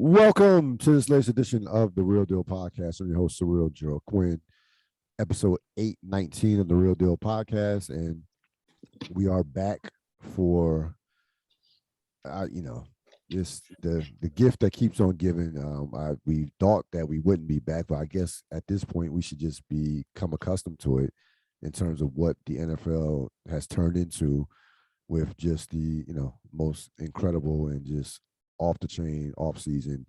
Welcome to this latest edition of the Ril Dil podcast. I'm your host, Ril Gerald Quinn, episode 819 of the Ril Dil podcast. And we are back for, this the gift that keeps on giving. We thought that we wouldn't be back, but I guess at this point we should just become accustomed to it in terms of what the NFL has turned into with just the, most incredible and just off the chain offseason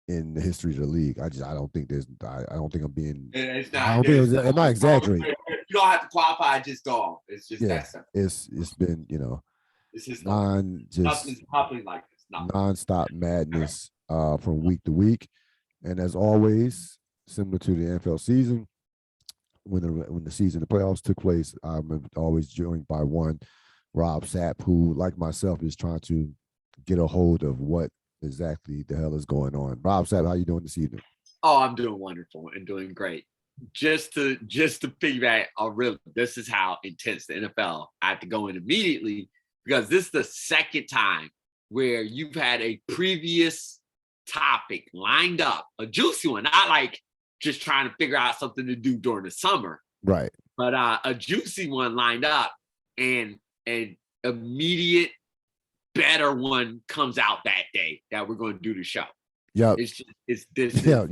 in the history of the league. I don't think I'm being. It's I not. don't think I'm not exaggerating. You don't have to qualify. Just go on. It's just that simple. It's been It's just nothing's happening like this. Nonstop madness from week to week, and as always, similar to the NFL season, when the playoffs took place, I'm always joined by one Rob Sapp, who, like myself, is trying to get a hold of what exactly the hell is going on. Rob Sapp, how you doing this evening? Oh, I'm doing wonderful and doing great. Just to piggyback on Ril, this is how intense the NFL. I have to go in immediately because this is the second time where you've had a previous topic lined up, a juicy one, not like just trying to figure out something to do during the summer, right? But a juicy one lined up, and an immediate better one comes out that day that we're going to do the show. Yeah, this is a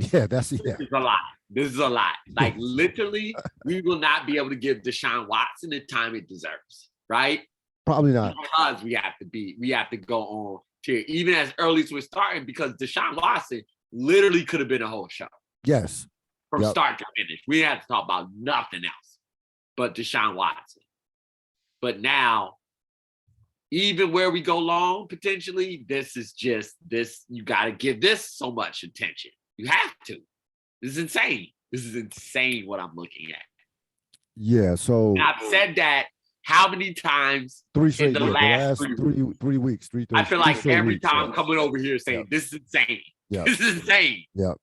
lot. This is a lot. Like literally, we will not be able to give Desean Watson the time it deserves, right? Probably not, because we have to go on to even as early as we're starting, because Desean Watson literally could have been a whole show. Yes, from start to finish. We didn't have to talk about nothing else but Desean Watson. But now, even where we go long, potentially, this. You got to give this so much attention. You have to. This is insane. This is insane what I'm looking at. Yeah. So and I've said that how many times in the last 3 weeks? I feel like every time I'm coming over here saying this is insane. Yeah. This is insane. Yeah.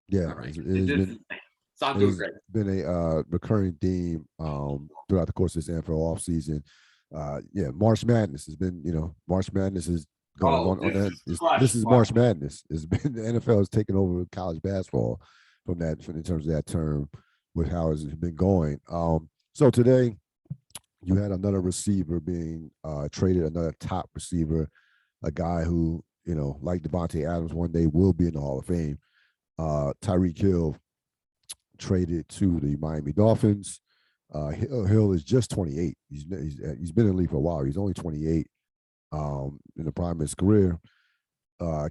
Yeah. Right. It's been a recurring theme throughout the course of this NFL offseason. March Madness has been, March Madness is going on that. This is March Madness. It's been the NFL has taken over college basketball in terms of that term with how it's been going. So today you had another receiver being traded, another top receiver, a guy who, like Davante Adams, one day will be in the Hall of Fame. Tyreek Hill traded to the Miami Dolphins. Hill is just 28. He's been in the league for a while. He's only 28 in the prime of his career.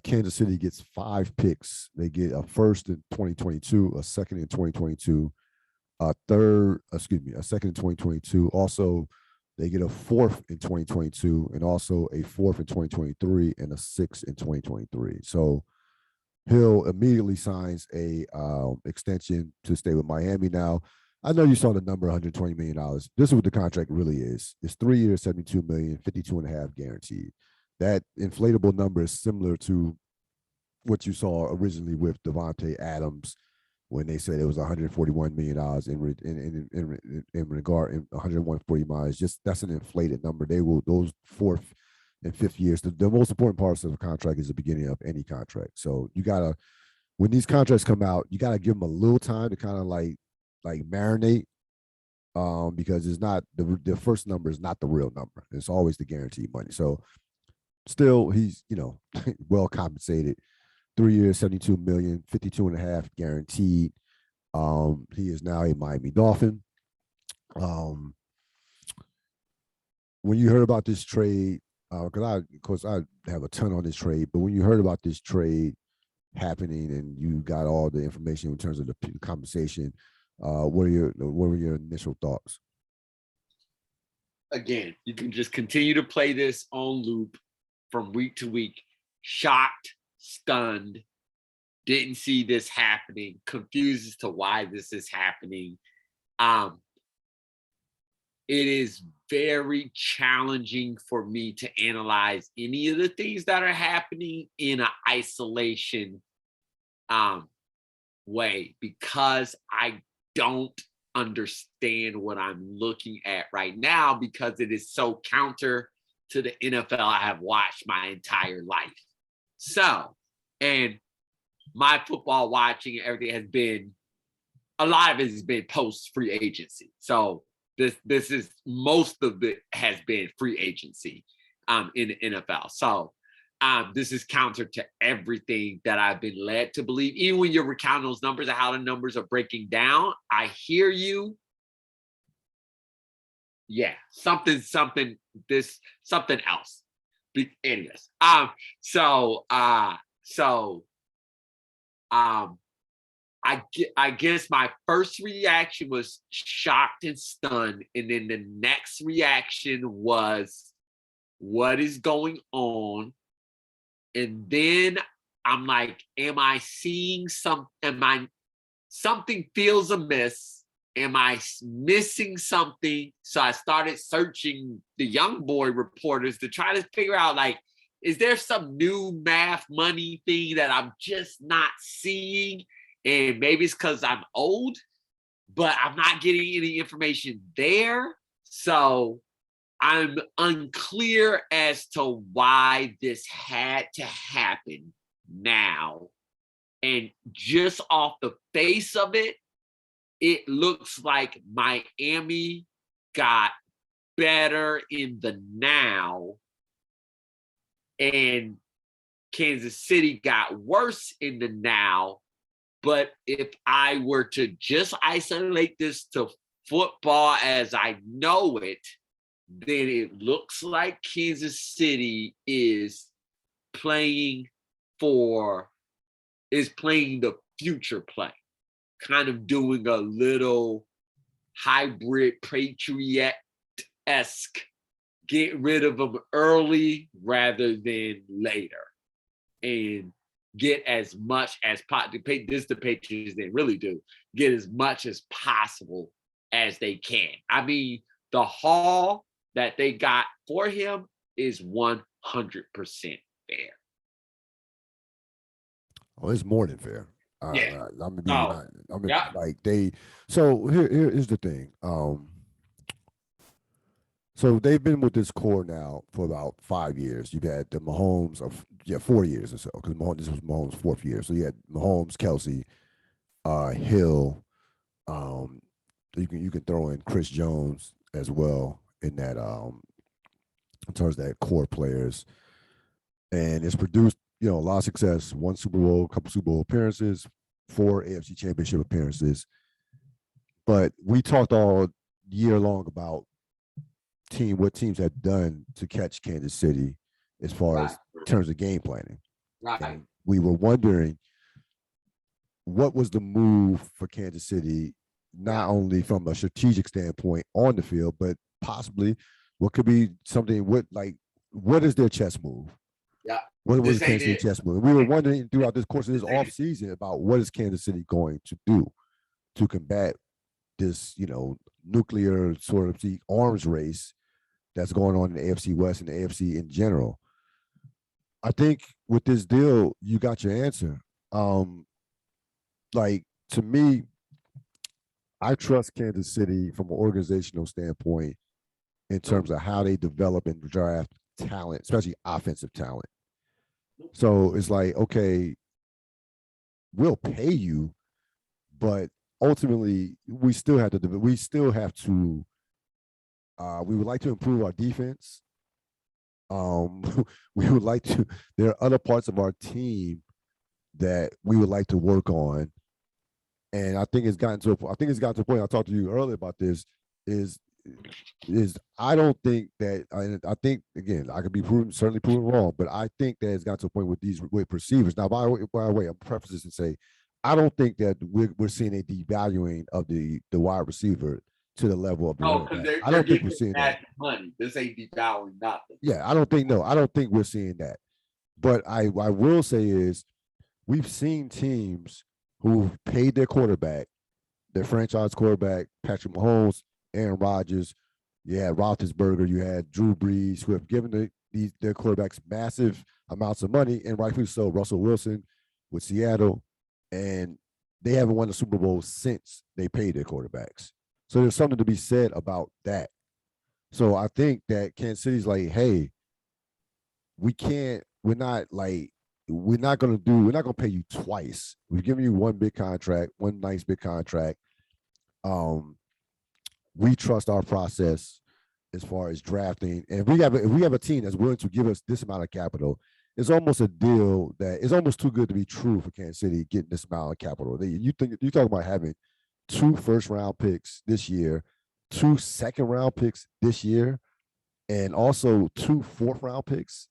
Kansas City gets 5 picks. They get a first in 2022, a second in 2022, a second in 2022. Also, they get a fourth in 2022, and also a fourth in 2023, and a sixth in 2023. So Hill immediately signs a extension to stay with Miami. Now, I know you saw the number, $120 million. This is what the contract really is. It's 3 years, $72 million, 52.5 guaranteed. That inflatable number is similar to what you saw originally with Davante Adams when they said it was $141 million in regard in 140 miles. Just that's an inflated number. Those fourth and fifth years. The most important parts of the contract is the beginning of any contract. So you gotta, when these contracts come out, you gotta give them a little time to kind of like marinate, because it's not the first number is not the real number. It's always the guaranteed money. So still, he's well compensated. 3 years, $72 million, 52.5 guaranteed. He is now a Miami Dolphin. When you heard about this trade, because I have a ton on this trade, but when you heard about this trade happening and you got all the information in terms of the compensation, what were your initial thoughts? Again, you can just continue to play this on loop from week to week. Shocked, stunned, didn't see this happening, confused as to why this is happening. It is very challenging for me to analyze any of the things that are happening in an isolation way, because I don't understand what I'm looking at right now, because it is so counter to the NFL I have watched my entire life. So And my football watching and everything has been, a lot of it has been post free agency. So this is, most of it has been free agency in the NFL. So this is counter to everything that I've been led to believe. Even when you're recounting those numbers and how the numbers are breaking down, I hear you. Yeah, something else. Anyways, I guess my first reaction was shocked and stunned, and then the next reaction was, what is going on? And then I'm like, something feels amiss? Am I missing something? So I started searching the young boy reporters to try to figure out, like, is there some new math money thing that I'm just not seeing? And maybe it's because I'm old, but I'm not getting any information there. So I'm unclear as to why this had to happen now. And just off the face of it, it looks like Miami got better in the now, and Kansas City got worse in the now. But if I were to just isolate this to football as I know it, then it looks like Kansas City is playing the future play. Kind of doing a little hybrid Patriot-esque, get rid of them early rather than later, and get as much as possible. This the Patriots, they really do, get as much as possible as they can. I mean, the haul that they got for him is 100% fair. Oh, it's more than fair. Yeah. I'm gonna be like they. So here's the thing. So they've been with this core now for about 5 years. You've had the Mahomes of 4 years or so, because this was Mahomes' 4th year. So you had Mahomes, Kelsey, Hill. You can throw in Chris Jones as well in that in terms of that core players, and it's produced a lot of success. 1 Super Bowl, a couple Super Bowl appearances, 4 AFC Championship appearances. But we talked all year long about what teams had done to catch Kansas City as far as in terms of game planning. Right. And we were wondering what was the move for Kansas City, not only from a strategic standpoint on the field, but possibly what could be something. What is their chess move? Yeah. What was Kansas City chess move? We were wondering throughout this course of this offseason about what is Kansas City going to do to combat this, nuclear sort of arms race that's going on in the AFC West and the AFC in general. I think with this deal, you got your answer. To me, I trust Kansas City from an organizational standpoint in terms of how they develop and draft talent, especially offensive talent. So it's like, okay, we'll pay you, but ultimately we still have to. We would like to improve our defense. We would like to. There are other parts of our team that we would like to work on, and I think it's gotten to a point. I talked to you earlier about this. Is I don't think that. I think again, I could be certainly proven wrong, but I think that it's got to a point with receivers. Now, by the way, I'm preface this and say, I don't think that we're seeing a devaluing of the wide receiver to the level of the I don't think we're seeing that. Money. This ain't devaluing nothing. Yeah, I don't think we're seeing that. But I will say is we've seen teams who paid their quarterback, their franchise quarterback, Patrick Mahomes, Aaron Rodgers. You had Roethlisberger, you had Drew Brees, who have given their quarterbacks massive amounts of money, and rightfully so. Russell Wilson with Seattle, and they haven't won a Super Bowl since they paid their quarterbacks. So there's something to be said about that. So I think that Kansas City's like, hey, we're not like we're not going to pay you twice. We've given you one big contract, one nice big contract. We trust our process as far as drafting. And if we have a team that's willing to give us this amount of capital, it's almost a deal that is almost too good to be true for Kansas City getting this amount of capital. You talk about having 2 first-round picks this year, 2 second-round picks this year, and also 2 fourth-round picks.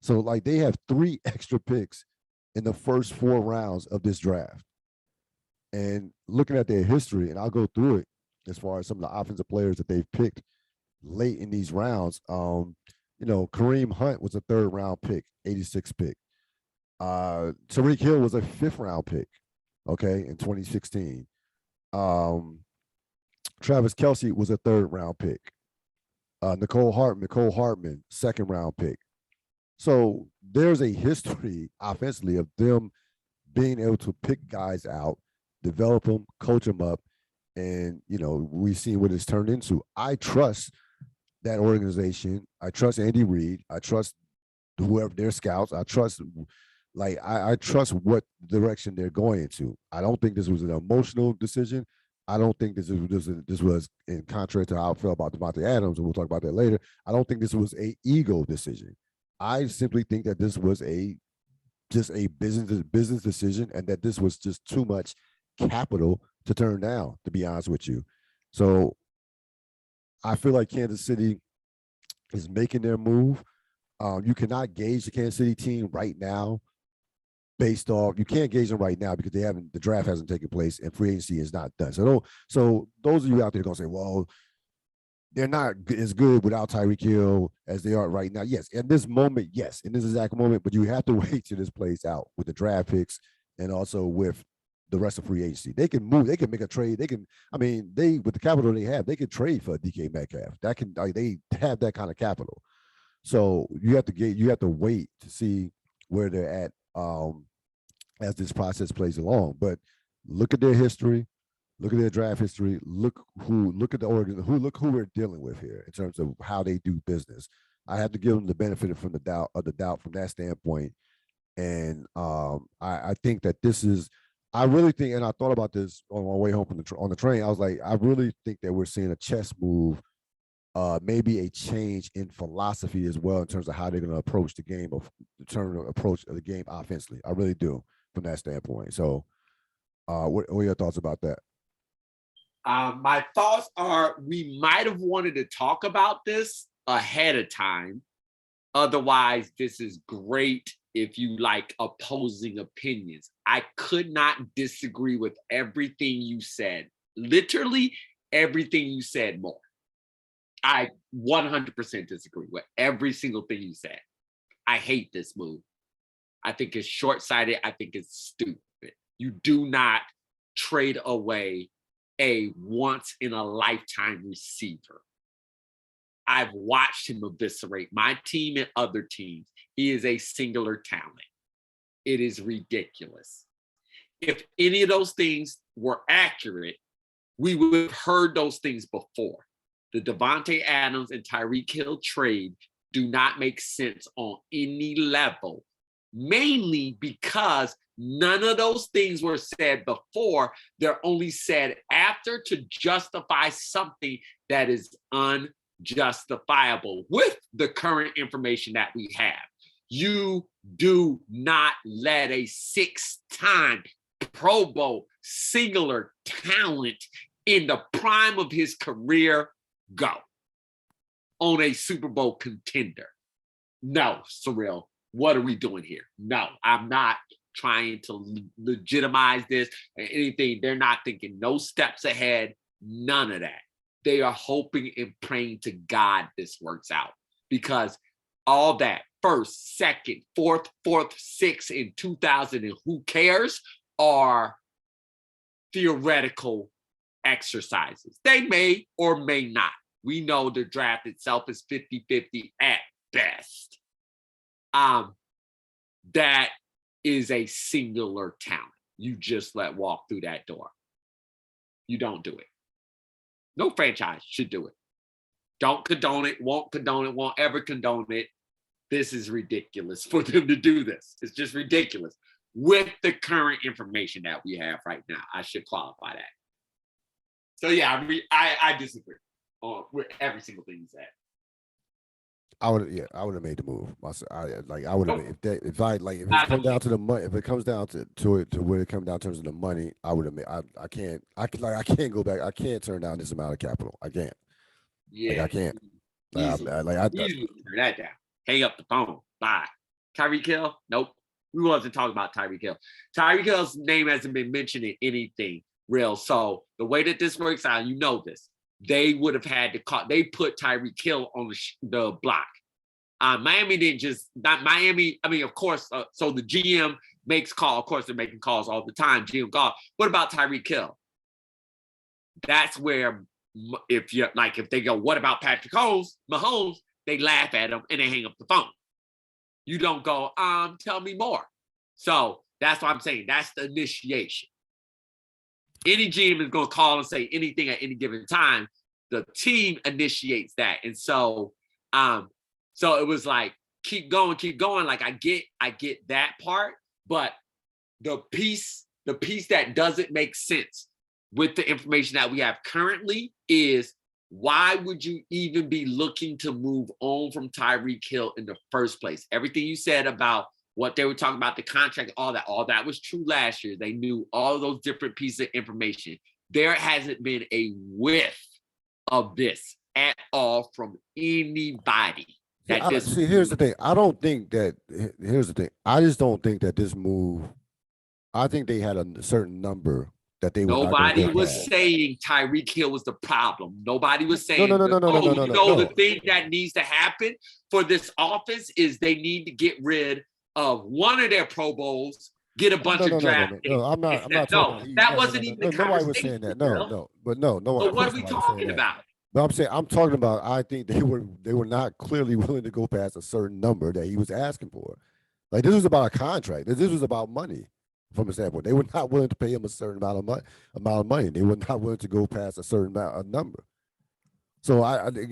So like they have 3 extra picks in the first 4 rounds of this draft. And looking at their history, and I'll go through it as far as some of the offensive players that they've picked late in these rounds. Kareem Hunt was a 3rd round pick, 86 pick. Tyreek Hill was a 5th round pick, okay, in 2016. Travis Kelce was a 3rd round pick. Nicole Hartman, 2nd round pick. So there's a history offensively of them being able to pick guys out, develop them, coach them up, and we've seen what it's turned into. I trust that organization. I trust Andy Reid. I trust whoever their scouts. I trust I trust what direction they're going into. I don't think this was an emotional decision. I don't think this was in contrary to how I felt about Devontae Adams, and we'll talk about that later. I don't think this was a ego decision. I simply think that this was just a business decision, and that this was just too much capital to turn down, to be honest with you. So I feel like Kansas City is making their move. You cannot gauge the Kansas City team right now based off. You can't gauge them right now because the draft hasn't taken place and free agency is not done. So those of you out there are gonna say, well, they're not as good without Tyreek Hill as they are right now. Yes, in this moment, yes, in this exact moment, but you have to wait till this plays out with the draft picks and also with the rest of free agency. They can move, they can make a trade. With the capital they have, they can trade for DK Metcalf. They have that kind of capital. So you have to wait to see where they're at as this process plays along. But look at their history. Look at their draft history. Look at the organ. Look who we're dealing with here in terms of how they do business. I have to give them the benefit from the doubt from that standpoint. And I think that this is. I really think, and I thought about this on my way home on the train. I was like, I really think that we're seeing a chess move, maybe a change in philosophy as well in terms of how they're going to approach the game approach the game offensively. I really do from that standpoint. So, what are your thoughts about that? My thoughts are we might have wanted to talk about this ahead of time. Otherwise, this is great if you like opposing opinions. I could not disagree with everything you said. Literally everything you said more. I 100% disagree with every single thing you said. I hate this move. I think it's short-sighted. I think it's stupid. You do not trade away a once-in-a-lifetime receiver. I've watched him eviscerate my team and other teams. He is a singular talent. It is ridiculous. If any of those things were accurate, we would have heard those things before. The Devontae Adams and Tyreek Hill trade do not make sense on any level, mainly because none of those things were said before. They're only said after to justify something that is unjustifiable with the current information that we have. You do not let a 6-time Pro Bowl singular talent in the prime of his career go on a Super Bowl contender. No, Surreal, what are we doing here? No, I'm not trying to legitimize this or anything. They're not thinking no steps ahead, none of that. They are hoping and praying to God this works out, because all that first, second, fourth, sixth in 2000 and who cares are theoretical exercises. They may or may not. We know the draft itself is 50-50 at best. That is a singular talent. You just let walk through that door. You don't do it. No franchise should do it. Don't condone it, won't condone it, won't ever condone it. this is ridiculous for them to do this. It's just ridiculous with the current information that we have right now. I should qualify that. So yeah, I disagree with every single thing you said. I would have made the move. I would have if it comes down to the money, if it comes down to where it comes down in terms of the money, I would have made. I can't go back. I can't turn down this amount of capital. I can't. Yeah, I can't. Easily turn that down. Hang up the phone. Bye. Tyreek Hill? Nope. We wasn't talking about Tyreek Hill. Tyreek Hill's name hasn't been mentioned in anything real. So the way that this works out, you know this. They would have had to call. They put Tyreek Hill on the block. Miami didn't just not Miami. I mean, of course. So the GM makes call. Of course, they're making calls all the time. GM call. What about Tyreek Hill? That's where if they go, what about Patrick Mahomes? They laugh at him and they hang up the phone. You don't go, tell me more. So that's what I'm saying. That's the initiation. Any GM is going to call and say anything at any given time. The team initiates that. And so it was like, keep going. Like I get that part, but the piece that doesn't make sense with the information that we have currently is why would you even be looking to move on from Tyreek Hill in the first place? Everything you said about what they were talking about, the contract, all that was true last year. They knew all of those different pieces of information. There hasn't been a whiff of this at all from anybody. Here's the thing. Here's the thing. I just don't think that this move, I think they had a certain number that they were Nobody was saying Tyreek Hill was the problem. Nobody was saying no. The thing that needs to happen for this offense is they need to get rid of one of their Pro Bowls, get a bunch of draft picks. No, I'm not that wasn't even the conversation. Nobody was saying that. No. So what are we talking about? But I'm talking about, I think they were not clearly willing to go past a certain number that he was asking for. Like, this was about a contract. This was about money. From a standpoint, they were not willing to pay him a certain amount of money. They were not willing to go past a certain number. So I think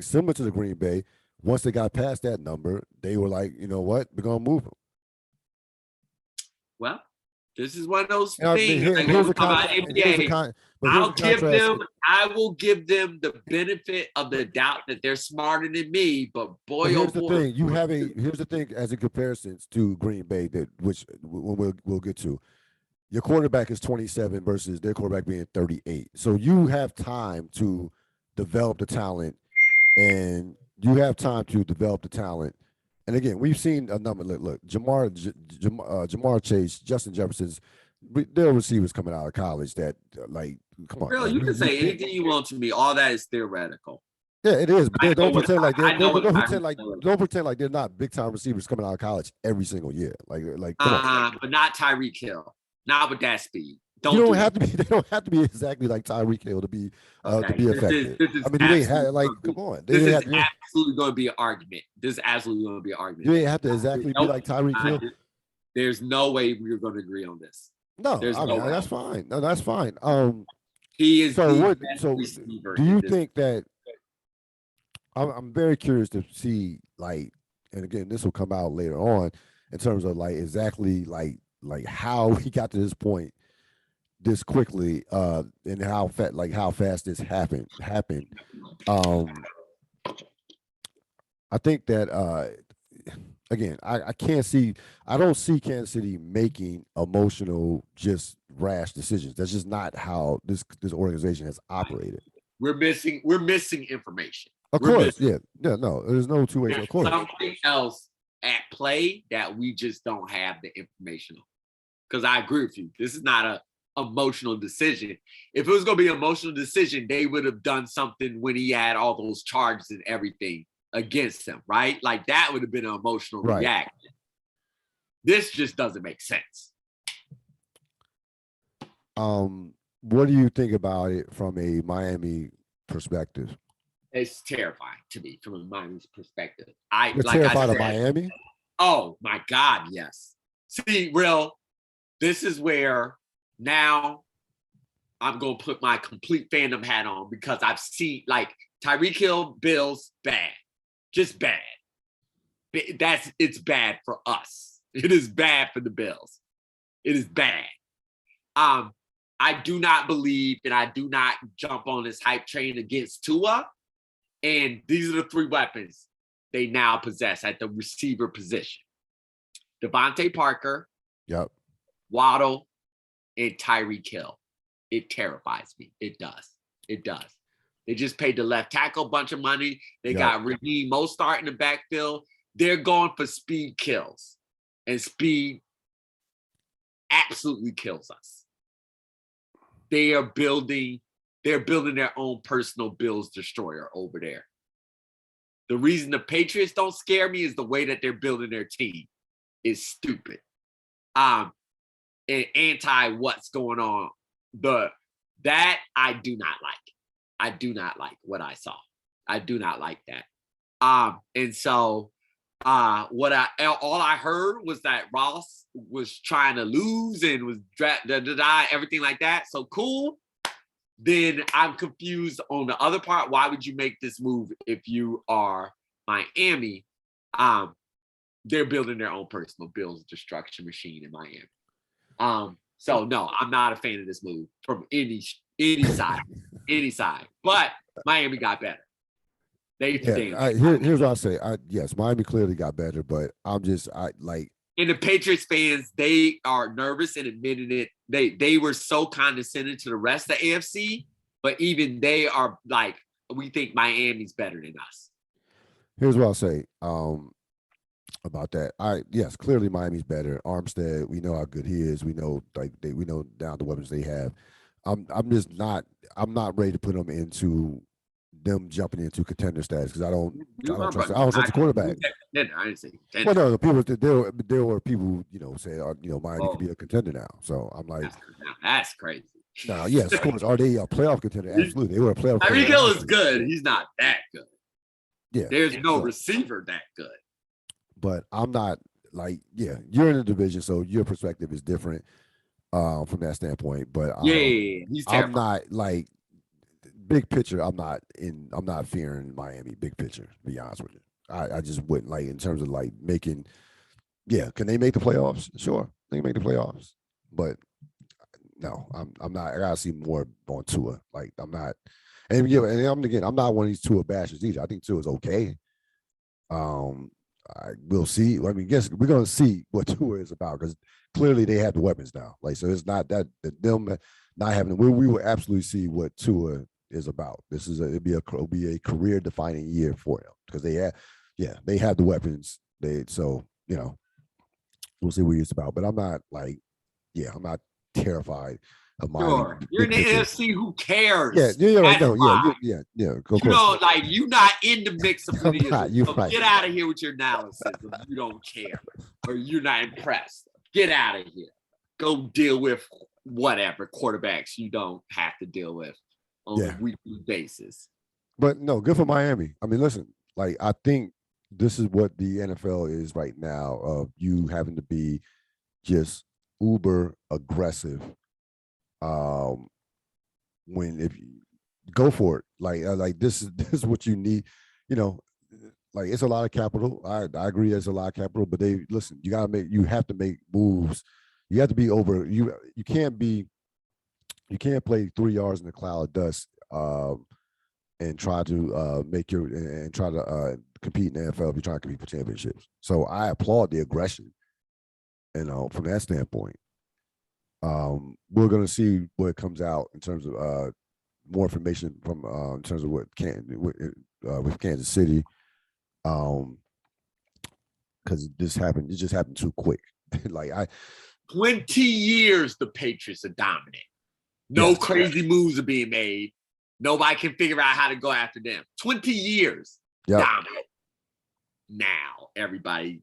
similar to the Green Bay, once they got past that number, they were like, you know what, we're gonna move him. Well, this is one of those things. I will give them the benefit of the doubt that they're smarter than me, but boy, here's the thing as a comparison to Green Bay, which we'll get to. Your quarterback is 27 versus their quarterback being 38. So you have time to develop the talent, and And again, we've seen a number. Look, Jamar Chase, Justin Jefferson's, their receivers coming out of college that, come on. Real, you can say anything you want to me. All that is theoretical. Yeah, it is. But don't pretend like they're not big time receivers coming out of college every single year. Come on. But not Tyreek Hill. Not with that speed. They don't have to be exactly like Tyreek Hill to be effective. They had come on. This is absolutely going to be an argument. You ain't have to exactly be like Tyreek Hill. There's no way we're going to agree on this. No, that's fine. No, that's fine. He is. So do you think that? I'm very curious to see, and again, this will come out later on in terms of exactly how we got to this point this quickly, and how fast this happened. I think that again, I don't see Kansas City making emotional, just rash decisions. That's just not how this organization has operated. We're missing information. Of course, yeah, no, there's no two ways. Of course, something else at play that we just don't have the information on. Because I agree with you, this is not a emotional decision. If it was going to be an emotional decision, they would have done something when he had all those charges and everything against him, right? That would have been an emotional reaction. This just doesn't make sense. What do you think about it from a Miami perspective? It's terrifying to me from a Miami perspective. You're terrified of Miami? Oh my God, yes. See, Ril, this is where now I'm going to put my complete fandom hat on, because I've seen Tyreek Hill, Bills, bad. Just bad. It's bad for us. It is bad for the Bills. It is bad. I do not believe and I do not jump on this hype train against Tua. And these are the three weapons they now possess at the receiver position. Devontae Parker, Waddle, and Tyreek Hill. It terrifies me. It does. It does. They just paid the left tackle a bunch of money. They got Raheem Mostert in the backfield. They're going for speed kills. And speed absolutely kills us. They're building their own personal Bills destroyer over there. The reason the Patriots don't scare me is the way that they're building their team is stupid. And anti what's going on. That I do not like. I do not like what I saw. I do not like that. And so all I heard was that Ross was trying to lose and was everything like that. So cool. Then I'm confused on the other part. Why would you make this move if you are Miami? They're building their own personal Bills destruction machine in Miami. So no, I'm not a fan of this move from any side. But Miami got better. Here's what I say. Yes, Miami clearly got better, but and the Patriots fans, they are nervous and admitting it. They were so condescending to the rest of the AFC, but even they are like, we think Miami's better than us. Here's what I'll say about that. Yes, clearly Miami's better. Armstead, we know how good he is. We know we know down the weapons they have. I'm not ready to put them jumping into contender status because I don't trust the quarterback. I didn't say contender. Well, no, there were people say Miami could be a contender now. So I'm like, that's crazy. No, yes, of course. Are they a playoff contender? Absolutely, they were a playoff. Tyreek Hill is good. He's not that good. Yeah, there's no receiver that good. But I'm not you're in the division, so your perspective is different from that standpoint. But he's terrible. I'm not big picture. I'm not fearing Miami big picture. To be honest with you, I just wouldn't in terms of making. Yeah, can they make the playoffs? Sure, they can make the playoffs. But no, I'm not. I gotta see more on Tua. I'm not. And I'm not one of these Tua bashers either. I think Tua is okay. We'll see. I mean, guess we're gonna see what Tua is about because clearly they have the weapons now. So it's not that them not having. We will absolutely see what Tua is about. It'll be a career defining year for him because they have the weapons. We'll see what he's about. But I'm not I'm not terrified of Miami. Sure. You're in the NFC. Who cares? Yeah. Right. No, yeah. You're not in the mix of videos. So right. Get out of here with your analysis. If you don't care or you're not impressed. Get out of here. Go deal with whatever quarterbacks you don't have to deal with on a weekly basis. But no, good for Miami. I mean, listen, I think this is what the NFL is right now of you having to be just uber aggressive if you go for it. This is what you need, it's a lot of capital. I agree it's a lot of capital, but you have to make moves. You have to be over you can't play 3 yards in the cloud of dust and try to compete in the NFL if you're trying to compete for championships. So I applaud the aggression, from that standpoint. We're going to see what comes out in terms of more information from in terms of what with Kansas City, because it just happened too quick. 20 years the Patriots are dominant. No crazy moves are being made. Nobody can figure out how to go after them. 20 years dominant. Now everybody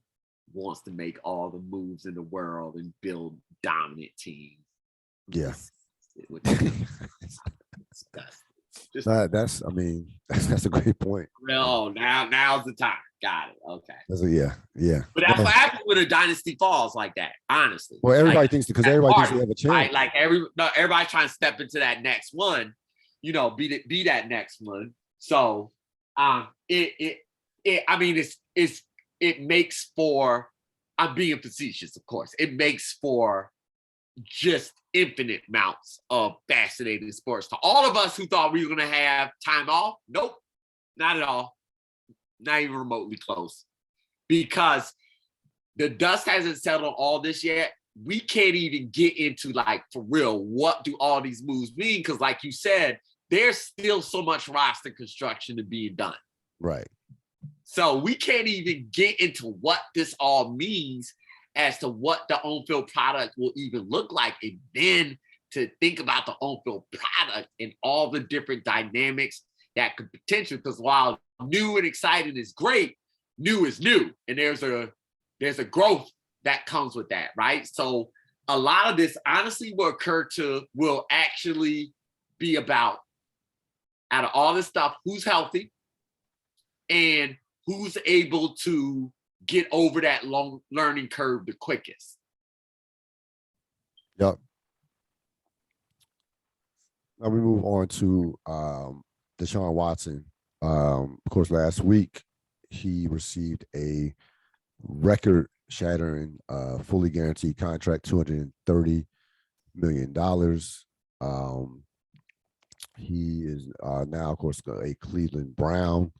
wants to make all the moves in the world and build dominant teams. Yeah. That's a great point. No, now's the time. Got it. Okay. Yeah. But that's what happens when a dynasty falls like that, honestly. Well, everybody thinks because everybody thinks they have a chance. Right? Everybody's trying to step into that next one, be that next one. So it it makes for, I'm being facetious, of course. It makes for just infinite amounts of fascinating sports. To all of us who thought we were going to have time off, nope, not at all. Not even remotely close. Because the dust hasn't settled on all this yet. We can't even get into, like, for real, what do all these moves mean? Because like you said, there's still so much roster construction to be done. Right. So we can't even get into what this all means as to what the on-field product will even look like. And then to think about the on-field product and all the different dynamics that could potentially, because while new and exciting is great, new is new. And there's a growth that comes with that, right? So a lot of this honestly will actually be about, out of all this stuff, who's healthy and who's able to get over that long learning curve the quickest. Yep. Now we move on to Desean Watson. Of course, last week he received a record-shattering, fully guaranteed contract, $230 million. He is now, of course, a Cleveland Brown.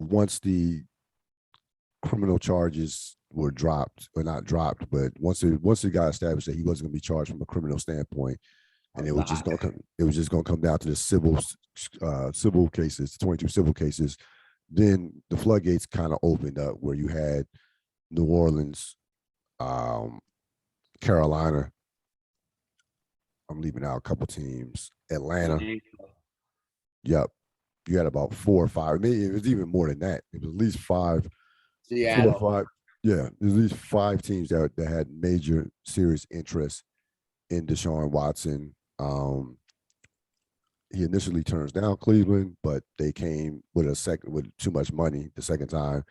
Once the criminal charges were dropped, or not dropped, but once it got established that he wasn't going to be charged from a criminal standpoint, and it was just going to come down to the civil cases, 22 civil cases. Then the floodgates kind of opened up, where you had New Orleans, Carolina. I'm leaving out a couple teams. Atlanta. Yep. You had about 4 or 5. Maybe it was even more than that. It was at least 5. Yeah. 4 or 5. Yeah, there's at least 5 teams that had major serious interest in Desean Watson. He initially turns down Cleveland, but they came with too much money the second time.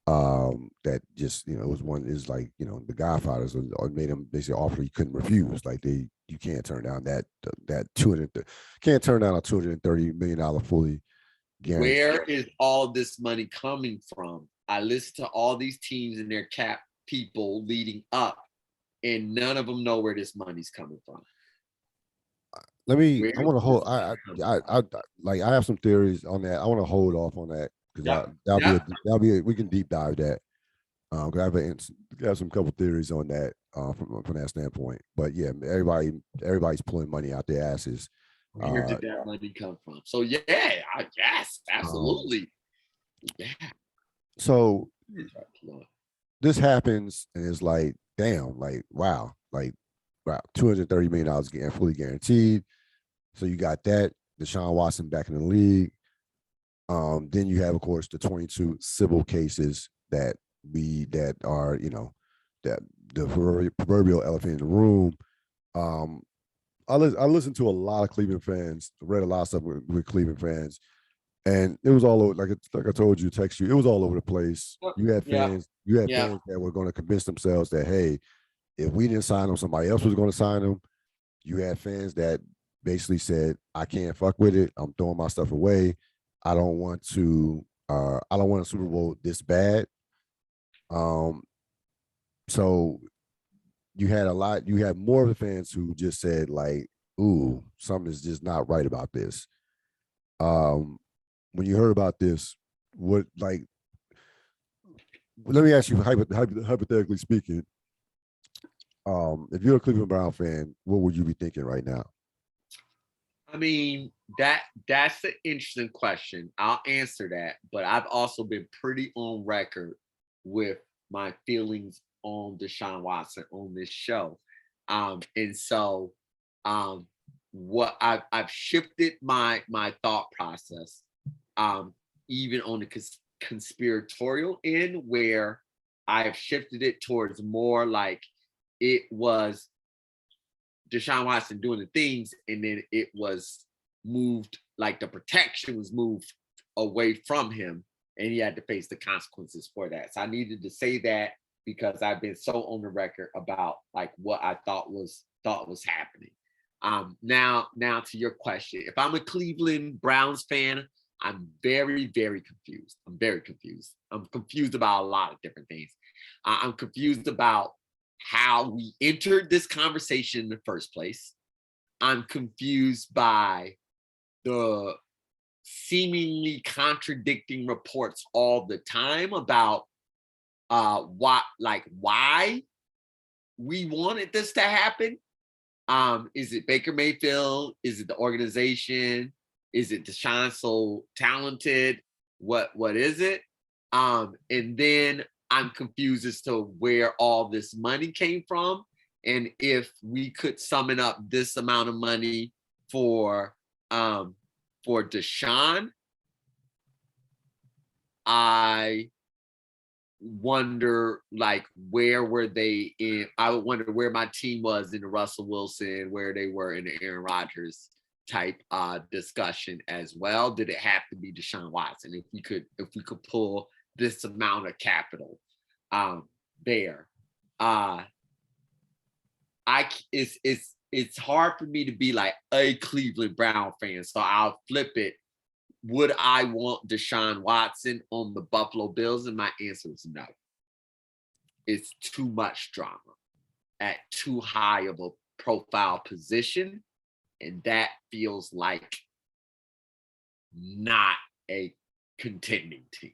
That just, it was one is like, the Godfathers made him basically offer he couldn't refuse. Like you can't turn down that can't turn down a $230 million fully guaranteed. Where is all this money coming from? I listen to all these teams and their cap people leading up, and none of them know where this money's coming from. I want to hold. I have some theories on that. I want to hold off on that because that'll be we can deep dive that. I have some couple theories on that from that standpoint. But yeah, everybody's pulling money out their asses. Where did that money come from? So yes, absolutely. Yeah. So this happens, and it's like, damn, like wow, $230 million getting fully guaranteed. So you got that, Desean Watson back in the league. Then you have, of course, the 22 civil cases that are, that the proverbial elephant in the room. I listened to a lot of Cleveland fans, read a lot of stuff with Cleveland fans, and it was all over. Like I told you, text you, it was all over the place. You had fans, fans that were going to convince themselves that, hey, if we didn't sign him, somebody else was going to sign him. You had fans that basically said, I can't fuck with it. I'm throwing my stuff away. I don't want a Super Bowl this bad. So you had more of the fans who just said, like, ooh, something is just not right about this. When you heard about this, let me ask you, hypothetically speaking, if you're a Cleveland Brown fan, what would you be thinking right now? I mean, that's an interesting question. I'll answer that, but I've also been pretty on record with my feelings on Desean Watson on this show. And so what I've shifted my thought process, even on the conspiratorial end, where I've shifted it towards more like it was Desean Watson doing the things, and then it was moved, like the protection was moved away from him, and he had to face the consequences for that. So I needed to say that because I've been so on the record about like what I thought was happening. Now to your question. If I'm a Cleveland Browns fan, I'm very, very confused. I'm very confused. I'm confused about a lot of different things. I'm confused about how we entered this conversation in the first place. I'm confused by the seemingly contradicting reports all the time about why we wanted this to happen. Is it Baker Mayfield? Is it the organization? Is it Desean so talented? What is it? And then I'm confused as to where all this money came from. And if we could summon up this amount of money for Desean, I wonder where were they in. I would wonder where my team was in the Russell Wilson, where they were in the Aaron Rodgers type discussion as well. Did it have to be Desean Watson? If we could pull this amount of capital there, it's hard for me to be like a Cleveland Brown fan, so I'll flip it. Would I want Desean Watson on the Buffalo Bills? And my answer is no. It's too much drama at too high of a profile position. And that feels like not a contending team.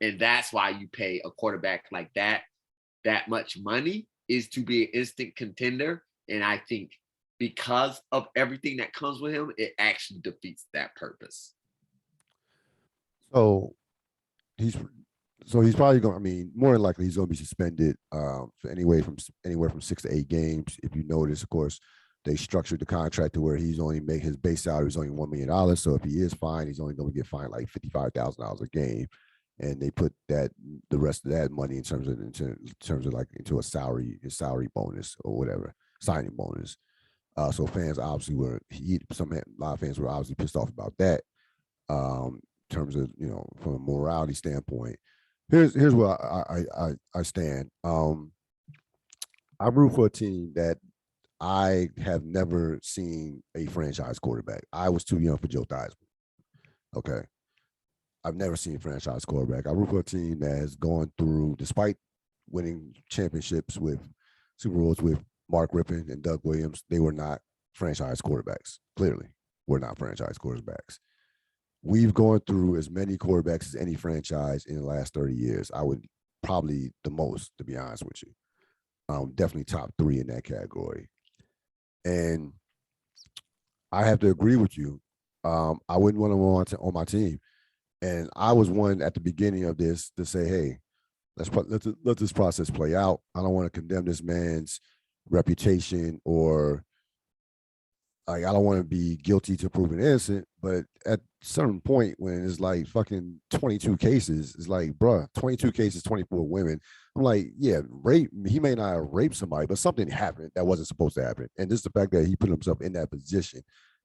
And that's why you pay a quarterback like that much money, is to be an instant contender. And I think because of everything that comes with him, it actually defeats that purpose. So he's probably going. I mean, more than likely he's going to be suspended for anywhere from 6 to 8 games. If you notice, of course, they structured the contract to where he's only make his base salary is only $1 million. So if he is fined, he's only going to get fined like $55,000 a game, and they put the rest of that money in terms of like into a salary bonus or whatever, signing bonus. So fans obviously a lot of fans were obviously pissed off about that. In terms of, from a morality standpoint, here's where I stand. I root for a team that I have never seen a franchise quarterback. I was too young for Joe Theismann. Okay. I've never seen a franchise quarterback. I root for a team that has gone through, despite winning championships with Super Bowls with Mark Rippon and Doug Williams, they were not franchise quarterbacks. Clearly, were not franchise quarterbacks. We've gone through as many quarterbacks as any franchise in the last 30 years. I would probably the most, to be honest with you. Definitely top 3 in that category. And I have to agree with you. I wouldn't want him on my team. And I was one at the beginning of this to say, hey, let this process play out. I don't want to condemn this man's reputation, or I don't want to be guilty to proven innocent. But at a certain point, when it's like fucking 22 cases, it's like, bruh, 22 cases, 24 women. I'm like, yeah, rape. He may not have raped somebody, but something happened that wasn't supposed to happen. And just the fact that he put himself in that position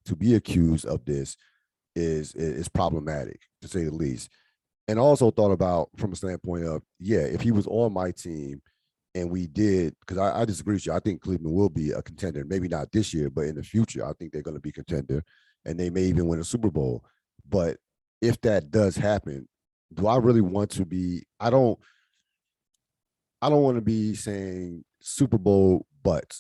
to be accused of this is problematic, to say the least. And also thought about from a standpoint of, yeah, if he was on my team and we did, because I disagree with you. I think Cleveland will be a contender, maybe not this year, but in the future, I think they're going to be a contender, and they may even win a Super Bowl. But if that does happen, do I really want to be? I don't want to be saying Super Bowl, but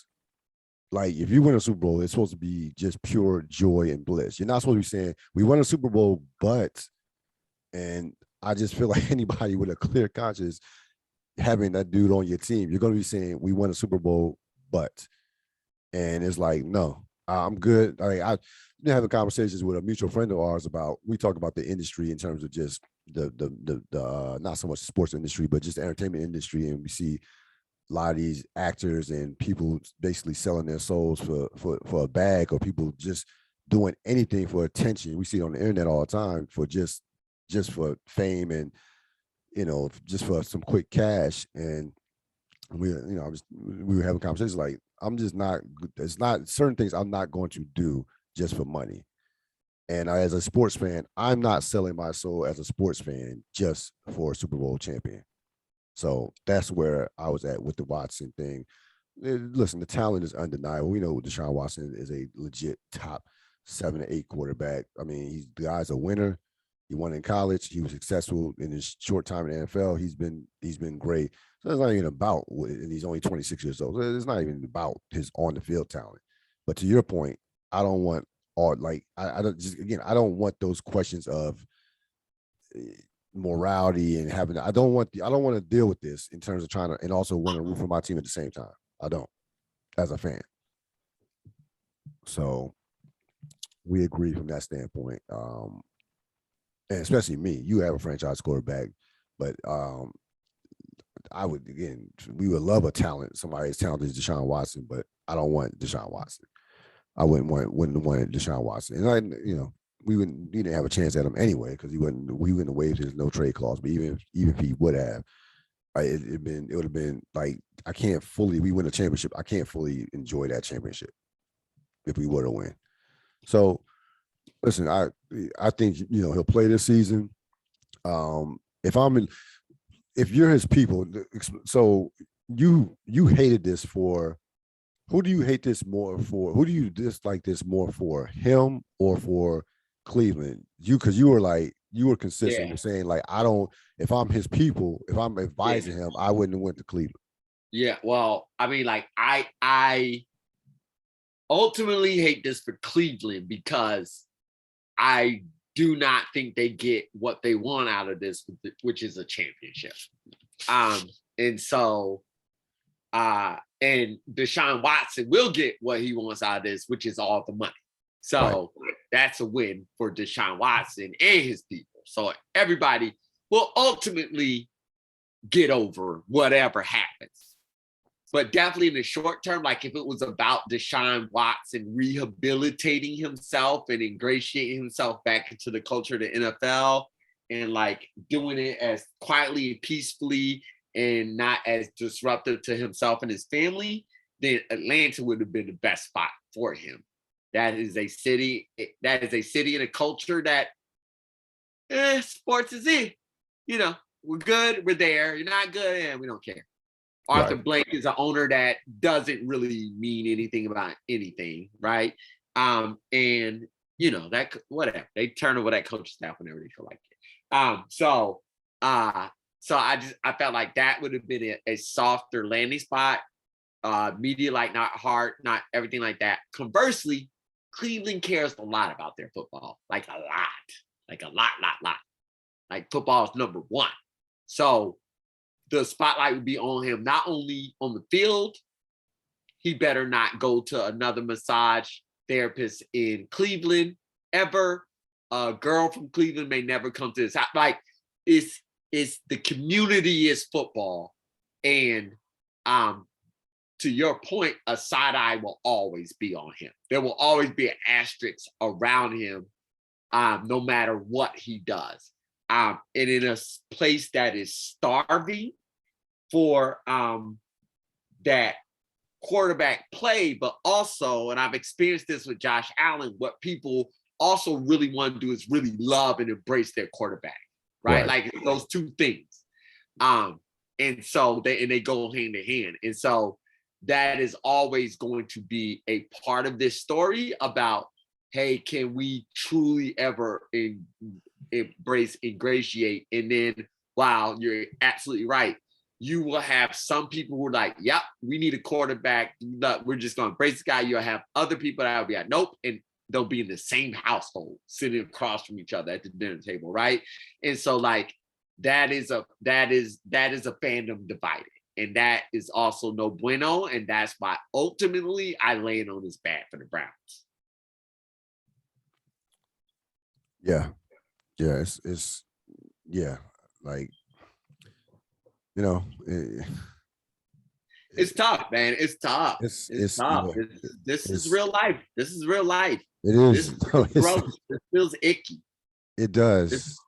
like if you win a Super Bowl, it's supposed to be just pure joy and bliss. You're not supposed to be saying we won a Super Bowl, but, and I just feel like anybody with a clear conscience having that dude on your team, you're going to be saying we won a Super Bowl, but, and it's like, no, I'm good. I've been having conversations with a mutual friend of ours about, we talk about the industry in terms of just the not so much the sports industry, but just the entertainment industry. And we see a lot of these actors and people basically selling their souls for a bag, or people just doing anything for attention. We see it on the internet all the time for just for fame and, just for some quick cash. And we were having conversations like, it's not certain things I'm not going to do just for money. And as a sports fan, I'm not selling my soul as a sports fan just for a Super Bowl champion. So that's where I was at with the Watson thing. listen, the talent is undeniable. We know Deshaun Watson is a legit top 7 to 8 quarterback. I mean, the guy's a winner. He won in college. He was successful in his short time in the NFL. He's been great. So it's not even about, and he's only 26 years old. So it's not even about his on the field talent. But to your point, I don't want I don't just again, I don't want those questions of morality and having. I don't want to deal with this in terms of trying to and also want to root for my team at the same time. I don't, as a fan. So we agree from that standpoint. And especially me, you have a franchise quarterback, but I would we would love a talent, somebody as talented as Deshaun Watson, but I don't want Deshaun Watson. I wouldn't want Deshaun Watson, and we didn't have a chance at him anyway because we wouldn't have waived his no trade clause. But even if he would have, it would have been like we win a championship. I can't fully enjoy that championship if we were to win. So listen, I think he'll play this season. If you're his people, so you hated this for. Who do you hate this more for? Who do you dislike this more for, him or for Cleveland? Because you were consistent with saying I don't. If I'm his people, if I'm advising him, I wouldn't have went to Cleveland. Yeah, well, I mean, I ultimately hate this for Cleveland because I do not think they get what they want out of this, which is a championship. And so, and Deshaun Watson will get what he wants out of this, which is all the money. So that's a win for Deshaun Watson and his people. So everybody will ultimately get over whatever happens. But definitely in the short term, like if it was about Deshaun Watson rehabilitating himself and ingratiating himself back into the culture of the NFL and doing it as quietly and peacefully and not as disruptive to himself and his family, then Atlanta would have been the best spot for him. That is a city and a culture that sports is in. We're good, we're there. You're not good, and we don't care. Arthur Blank is an owner that doesn't really mean anything about anything, right? And that whatever. They turn over that coach staff whenever they feel like it. So I felt like that would have been a softer landing spot. Media not heart, not everything like that. Conversely, Cleveland cares a lot about their football, a lot. Football is number one. So the spotlight would be on him, not only on the field. He better not go to another massage therapist in Cleveland ever. A girl from Cleveland may never come to his house. It's the community is football. And to your point, a side eye will always be on him. There will always be an asterisk around him, no matter what he does. And in a place that is starving for that quarterback play, but also, and I've experienced this with Josh Allen, what people also really want to do is really love and embrace their quarterback, right? Those two things. And so they go hand in hand. And so that is always going to be a part of this story about, hey, can we truly ever embrace, ingratiate? And then, wow, you're absolutely right. You will have some people who are like, yep, we need a quarterback. We're just going to embrace this guy. You'll have other people that will be like, nope. And they'll be in the same household, sitting across from each other at the dinner table, right? And so that is a fandom divided. And that is also no bueno. And that's why ultimately I land on this bad for the Browns. Yeah. Yeah. It's tough, man. It's tough. It's tough. This is real life. This is real life. It is. This feels icky. It does.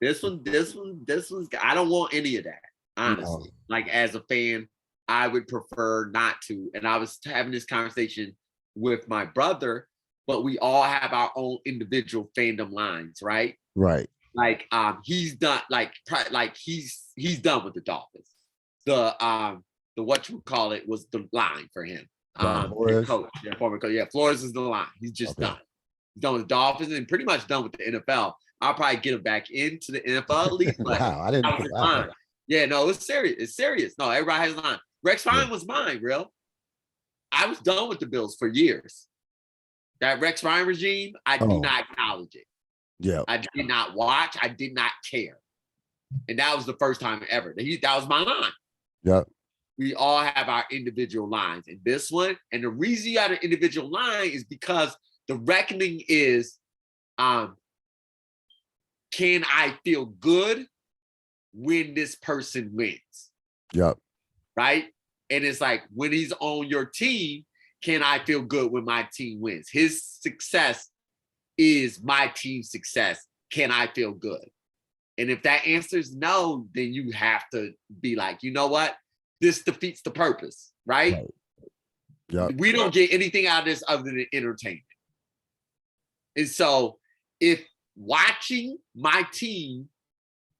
This one's. I don't want any of that. Honestly, as a fan, I would prefer not to. And I was having this conversation with my brother, but we all have our own individual fandom lines, right? Right. He's done. He's done with the Dolphins. whatchamacallit was the line for him. Flores? Coach, former coach. Yeah, Flores is the line. He's just done. He's done with the Dolphins and pretty much done with the NFL. I'll probably get him back into the NFL at least. But wow, I didn't know that. Yeah, no, it's serious. It's serious. No, everybody has a line. Rex Ryan was mine, Real. I was done with the Bills for years. That Rex Ryan regime, I did not acknowledge it. Yeah. I did not watch. I did not care. And that was the first time ever. That was my line. Yeah. We all have our individual lines. And this one, and the reason you got an individual line is because the reckoning is, can I feel good when this person wins? Yep. Right? And it's like, when he's on your team, can I feel good when my team wins? His success is my team's success. Can I feel good? And if that answer is no, then you have to be like, you know what? This defeats the purpose, right? Yeah. We don't get anything out of this other than entertainment. And so if watching my team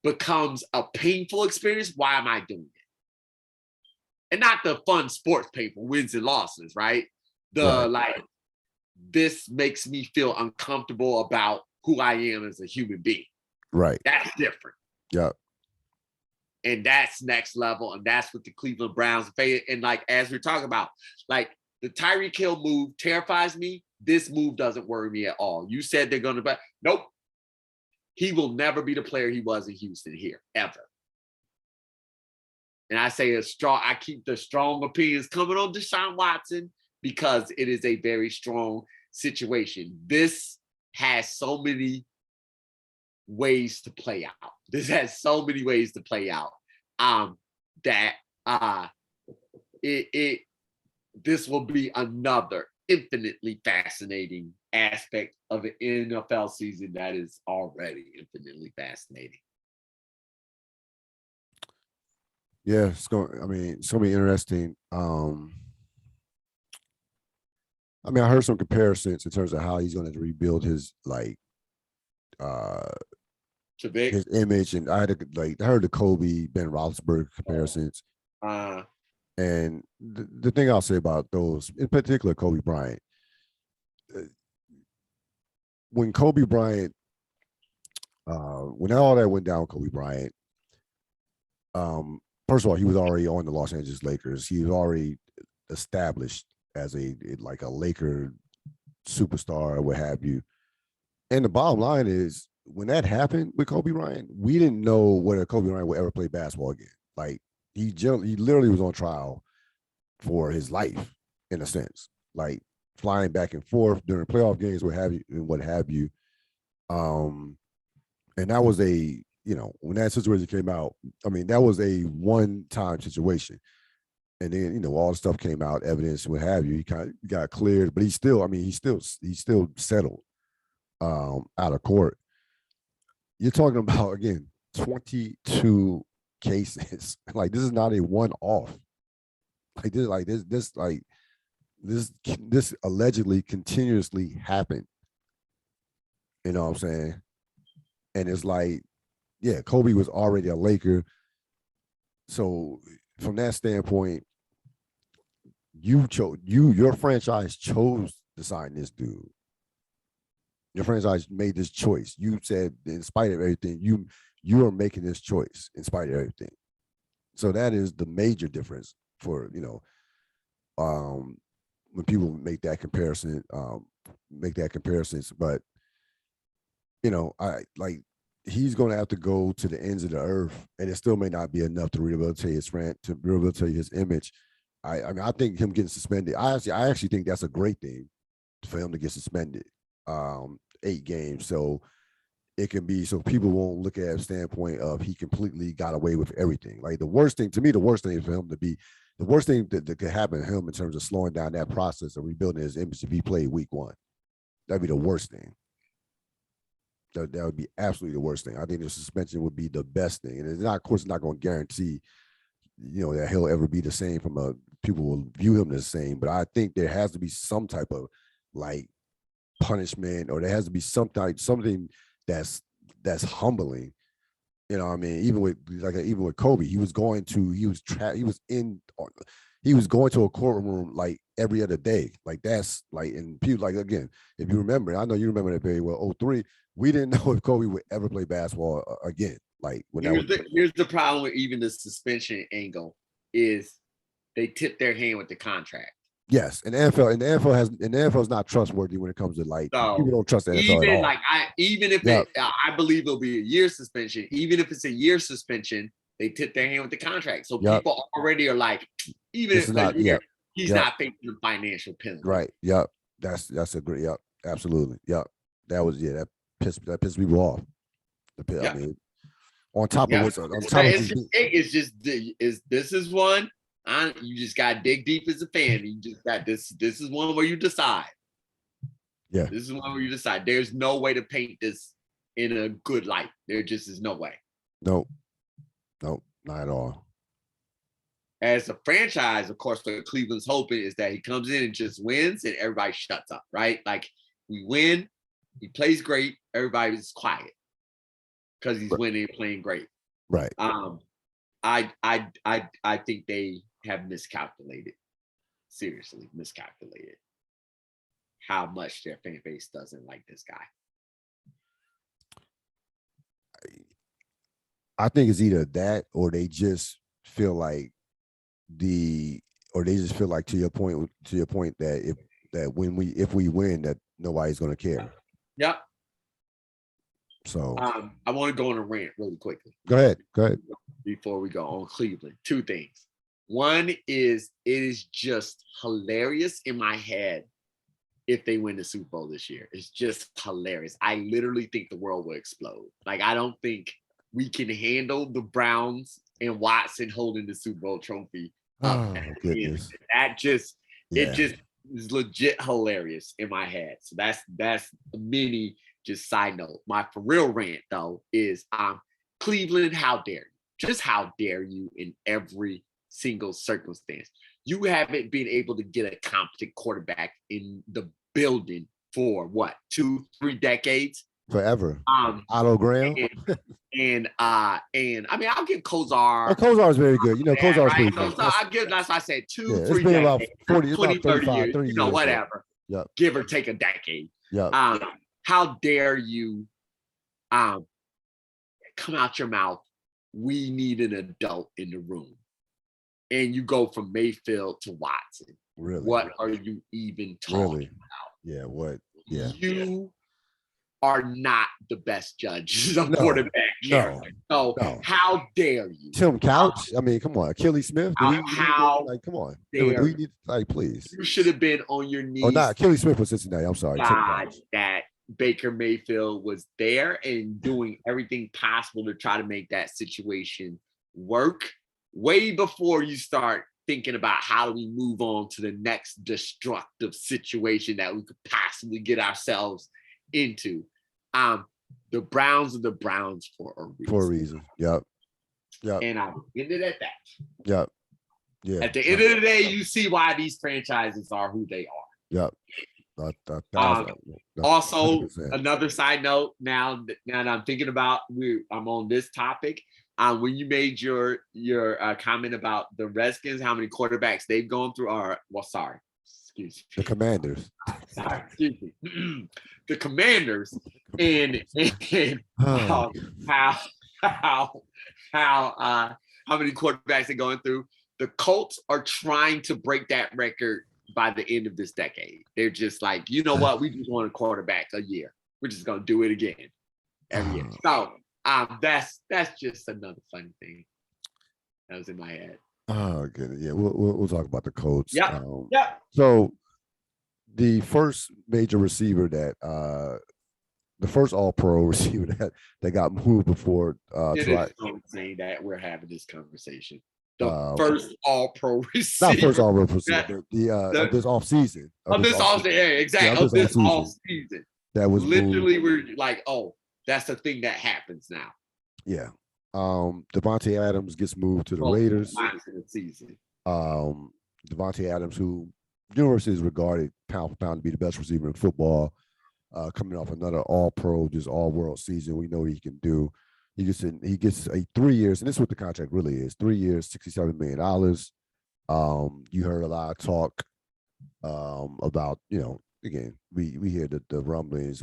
becomes a painful experience, why am I doing it? And not the fun sports painful wins and losses, right? Like, this makes me feel uncomfortable about who I am as a human being. Right. That's different. Yeah. And that's next level. And that's what the Cleveland Browns face. And like, as we're talking about, like the Tyreek Hill move terrifies me. This move doesn't worry me at all. You said they're going to, nope. He will never be the player he was in Houston here, ever. And I say I keep the strong opinions coming on Desean Watson because it is a very strong situation. This has so many ways to play out. This has so many ways to play out that this will be another infinitely fascinating aspect of an NFL season that is already infinitely fascinating. Yeah, it's gonna be interesting. I heard some comparisons in terms of how he's going to rebuild his his image, and I heard the Kobe Ben Roethlisberger comparisons. And the thing I'll say about those, in particular, Kobe Bryant, when Kobe Bryant, when all that went down, Kobe Bryant, first of all, he was already on the Los Angeles Lakers. He was already established as a Laker superstar or what have you. And the bottom line is, when that happened with Kobe Bryant, we didn't know whether Kobe Bryant would ever play basketball again. Like, he literally was on trial for his life, in a sense, like flying back and forth during playoff games, what have you. And that was when that situation came out, that was a one-time situation. And then, all the stuff came out, evidence, what have you. He kind of got cleared, but he's still settled out of court. You're talking about, again, 22 cases. Like, this is not a one-off. This allegedly continuously happened. You know what I'm saying? And it's like, yeah, Kobe was already a Laker. So from that standpoint, your franchise chose to sign this dude. Your franchise made this choice. You said, in spite of everything, you are making this choice in spite of everything. So that is the major difference for, when people make that comparison, But, he's going to have to go to the ends of the earth, and it still may not be enough to rehabilitate his image. I think him getting suspended, I actually think that's a great thing for him to get suspended, 8 games. So it can be, so people won't look at a standpoint of he completely got away with everything. Like, the worst thing is for him to be, the worst thing that could happen to him in terms of slowing down that process of rebuilding his image if he played week 1. That'd be the worst thing. That would be absolutely the worst thing. I think the suspension would be the best thing. And it's not, of course, it's not going to guarantee, that he'll ever be the same people will view him the same. But I think there has to be some type of punishment, or there has to be something that's humbling, You know what I mean? Even with Kobe, he was going to a courtroom like every other day. Like that's like, and people, like, again, if you remember, I know you remember that very well. 03, we didn't know if Kobe would ever play basketball again. Like when here's the problem with even the suspension angle is they tip their hand with the contract. Yes, and the NFL is not trustworthy when it comes to, like, so people don't trust the NFL at all. Even if I believe it'll be a year suspension. Even if it's a year suspension, they tip their hand with the contract. So people already are like, even if it's a year, he's not facing a financial penalty. Right. Yep. That's a great. Yep. Absolutely. Yep. That pissed people off. I mean, on top of what's on top of this is one. You just got to dig deep as a fan. You just got this. This is one where you decide. Yeah. This is one where you decide. There's no way to paint this in a good light. There just is no way. Nope, not at all. As a franchise, of course, what Cleveland's hoping is that he comes in and just wins and everybody shuts up, right? Like, we win, he plays great, everybody's quiet because he's winning and playing great. Right. I think they have miscalculated, seriously miscalculated how much their fan base doesn't like this guy. I think it's either that or they just feel like to your point that if we win, that nobody's going to care. Yep. So I want to go on a rant really quickly. Go ahead. Before we go on Cleveland, two things. One is, it is just hilarious in my head if they win the Super Bowl this year. It's just hilarious. I literally think the world will explode. Like, I don't think we can handle the Browns and Watson holding the Super Bowl trophy. Oh, goodness. It just is legit hilarious in my head. So that's a mini just side note. My for real rant though is Cleveland, how dare you? Just how dare you in every single circumstance. You haven't been able to get a competent quarterback in the building for what, 2-3 decades? Forever. Otto Graham. And I mean, I'll give Kozar. Kozar is very good. You know, Kozar is pretty good. So I'll give, that's why I said 2-3 it's been about 40, 20, 30 years, 30 you know, years, whatever. Yep. Give or take a decade. Yep. How dare you come out your mouth, we need an adult in the room. And you go from Mayfield to Watson. Really? What are you even talking about? Yeah, what? Yeah. You are not the best judges of quarterback character. So how dare you? Tim Couch? I mean, come on. Achilles Smith? Come on. We need, like, please. You should have been on your knees. Oh, not Achilles Smith was Cincinnati. I'm sorry. That Baker Mayfield was there and doing everything possible to try to make that situation work way before you start thinking about how do we move on to the next destructive situation that we could possibly get ourselves into. The Browns are the Browns for a reason. Yep. And I'll end it at that. Yep. Yeah. At the end of the day, you see why these franchises are who they are. Yep. Also, 100%. Another side note. Now that I'm thinking about, I'm on this topic. When you made your comment about the Redskins, how many quarterbacks they've gone through, excuse me. The Commanders. Sorry, excuse me. The Commanders and how many quarterbacks they're going through. The Colts are trying to break that record by the end of this decade. They're just like, you know what? We just want a quarterback a year. We're just gonna do it again every year. So that's just another funny thing that was in my head. Oh, good. Yeah, we'll talk about the Colts. Yeah. So the first major receiver the first All-Pro receiver that got moved before. It is so insane that we're having this conversation. The first All-Pro receiver. Not first All-Pro receiver. Of this offseason. Of this offseason, yeah, exactly. Of this offseason. That was literally, we're like, oh, that's the thing that happens now. Yeah. Devontae Adams gets moved to the Raiders. Devontae Adams, who University is regarded pound for pound to be the best receiver in football, coming off another All-Pro, just all-world season. We know what he can do. he gets a 3 years, and this is what the contract really is: 3 years, $67 million. You heard a lot of talk about, again, we hear the rumblings.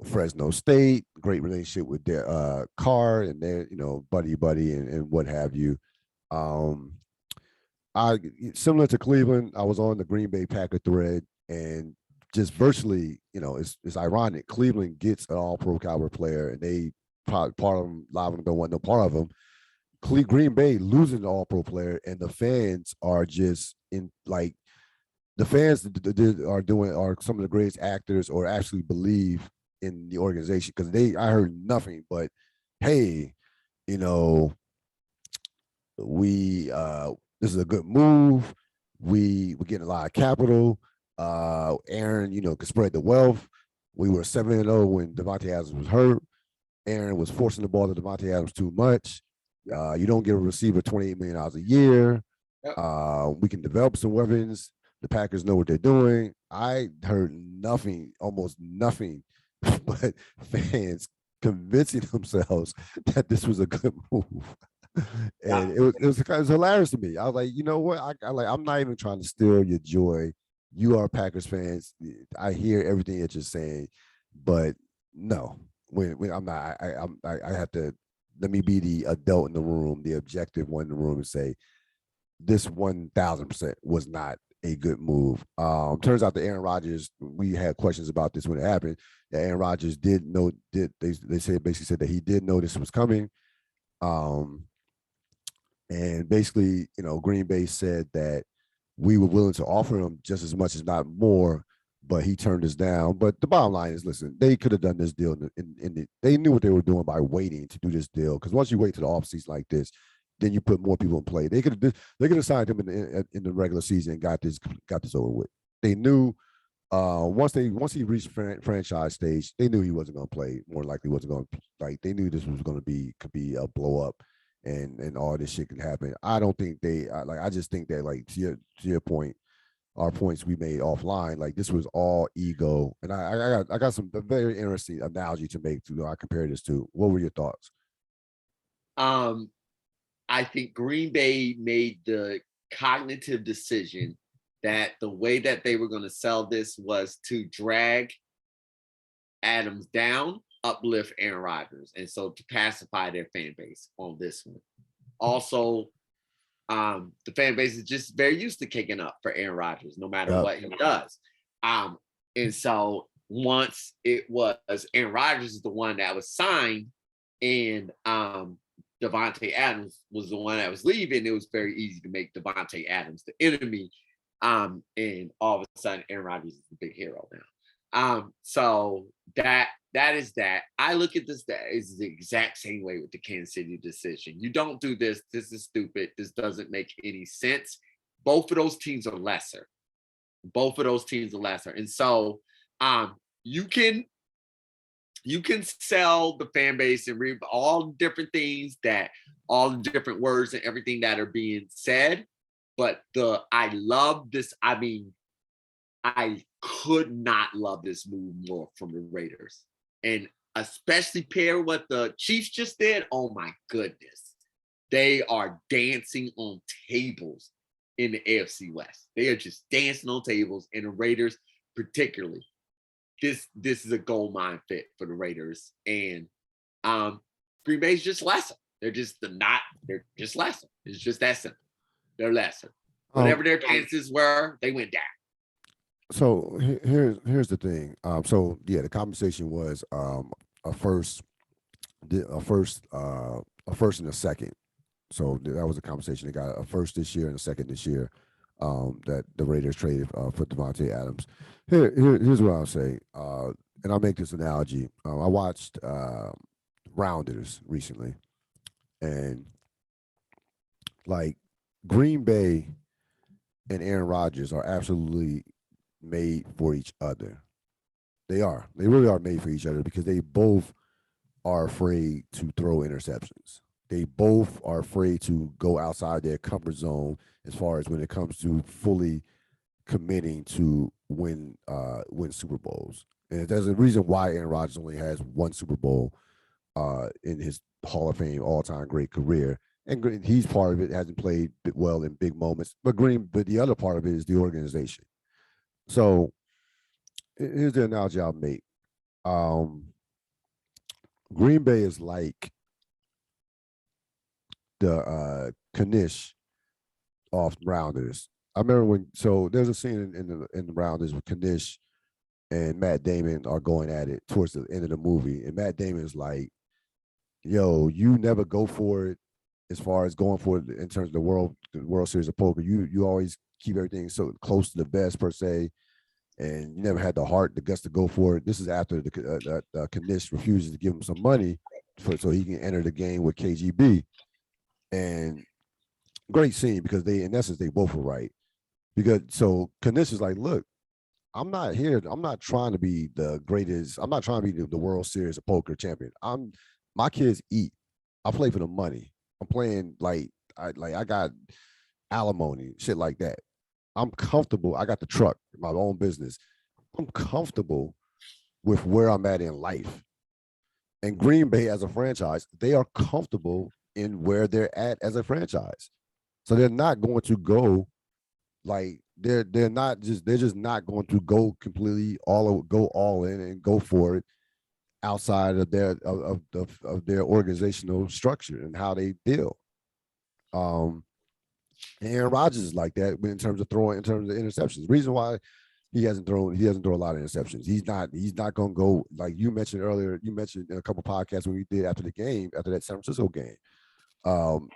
Fresno State, great relationship with their Carr and their, buddy and what have you. I Similar to Cleveland, I was on the Green Bay Packer thread, and just virtually, it's ironic. Cleveland gets an all-pro caliber player, and they part of them, a lot of them don't want no part of them. Green Bay losing the all-pro player, and the fans are just in like the fans are some of the greatest actors or actually believe in the organization, because I heard nothing but, hey, you know, we this is a good move. We're getting a lot of capital. Aaron, could spread the wealth. We were 7-0 when Devontae Adams was hurt. Aaron was forcing the ball to Devontae Adams too much. You don't give a receiver $28 million a year. Yep. We can develop some weapons. The Packers know what they're doing. I heard nothing, almost nothing, but fans convincing themselves that this was a good move. And it was hilarious to me. I was like, you know what? I'm not even trying to steal your joy. You are Packers fans. I hear everything that you're saying, but no, when I'm not, I have to, let me be the adult in the room, the objective one in the room, and say this 1,000% was not a good move. Turns out that Aaron Rodgers, we had questions about this when it happened, that Aaron Rodgers they basically said that he did know this was coming. And basically, Green Bay said that we were willing to offer him just as much, as not more, but he turned us down. But the bottom line is, listen, they could have done this deal. They knew what they were doing by waiting to do this deal, because once you wait to the offseason like this, then you put more people in play. They could have signed him in the regular season and got this over with. They knew once he reached franchise stage, they knew he wasn't going to play. More likely wasn't going to They knew this was going to could be a blow up, and all this shit could happen. I don't think I just think that, like, to your point, our points we made offline, like, this was all ego. And I got some very interesting analogy to make to I compare this to. What were your thoughts? I think Green Bay made the cognitive decision that the way that they were going to sell this was to drag Adams down, uplift Aaron Rodgers, and so to pacify their fan base on this one. Also, the fan base is just very used to kicking up for Aaron Rodgers, no matter what he does. And so once it was Aaron Rodgers is the one that was signed, and Devontae Adams was the one that was leaving, it was very easy to make Devontae Adams the enemy. And all of a sudden, Aaron Rodgers is the big hero now. So that is that. I look at this as the exact same way with the Kansas City decision. You don't do this. This is stupid. This doesn't make any sense. Both of those teams are lesser. And so you can sell the fan base and read all the different things, that all the different words and everything that are being said. But I love this. I mean, I could not love this move more from the Raiders, and especially pair what the Chiefs just did. Oh my goodness, they are dancing on tables in the AFC West. They are just dancing on tables, and the Raiders particularly. This is a gold mine fit for the Raiders, and Green Bay's just lesser. They're just lesser. It's just that simple. They're lesser. Whatever their chances were, they went down. So here's the thing. So yeah, the compensation was a first and a second. So that was a conversation. They got a first this year and a second this year. That the Raiders traded for Devontae Adams. Here's what I'll say, and I'll make this analogy. I watched Rounders recently, and like Green Bay and Aaron Rodgers are absolutely made for each other. They are. They really are made for each other, because they both are afraid to throw interceptions. They both are afraid to go outside their comfort zone as far as when it comes to fully committing to win Super Bowls. And there's a reason why Aaron Rodgers only has one Super Bowl. in his Hall of Fame all-time great career. And he's part of it, hasn't played well in big moments. But the other part of it is the organization. So here's the analogy I'll make. Green Bay is like the Kanish off Rounders. I remember there's a scene in the Rounders with Kanish and Matt Damon are going at it towards the end of the movie. And Matt Damon is like, yo, you never go for it as far as going for it in terms of the World Series of Poker. You always keep everything so close to the best per se, and you never had the heart, the guts to go for it. This is after the Kanish refuses to give him some money so he can enter the game with KGB. And great scene because in essence, they both were right. Because so Kanish is like, look, I'm not here. I'm not trying to be the greatest. I'm not trying to be the World Series of Poker champion. My kids eat. I play for the money. I'm playing I got alimony, shit like that. I'm comfortable. I got the truck, my own business. I'm comfortable with where I'm at in life. And Green Bay as a franchise, they are comfortable in where they're at as a franchise. So they're not going to go they're just not going to go completely all in and go for it outside of their organizational structure and how they deal. Aaron Rodgers is like that in terms of interceptions. Reason why he doesn't throw a lot of interceptions. He's not going to go, like you mentioned earlier. You mentioned in a couple podcasts when we did after that San Francisco game.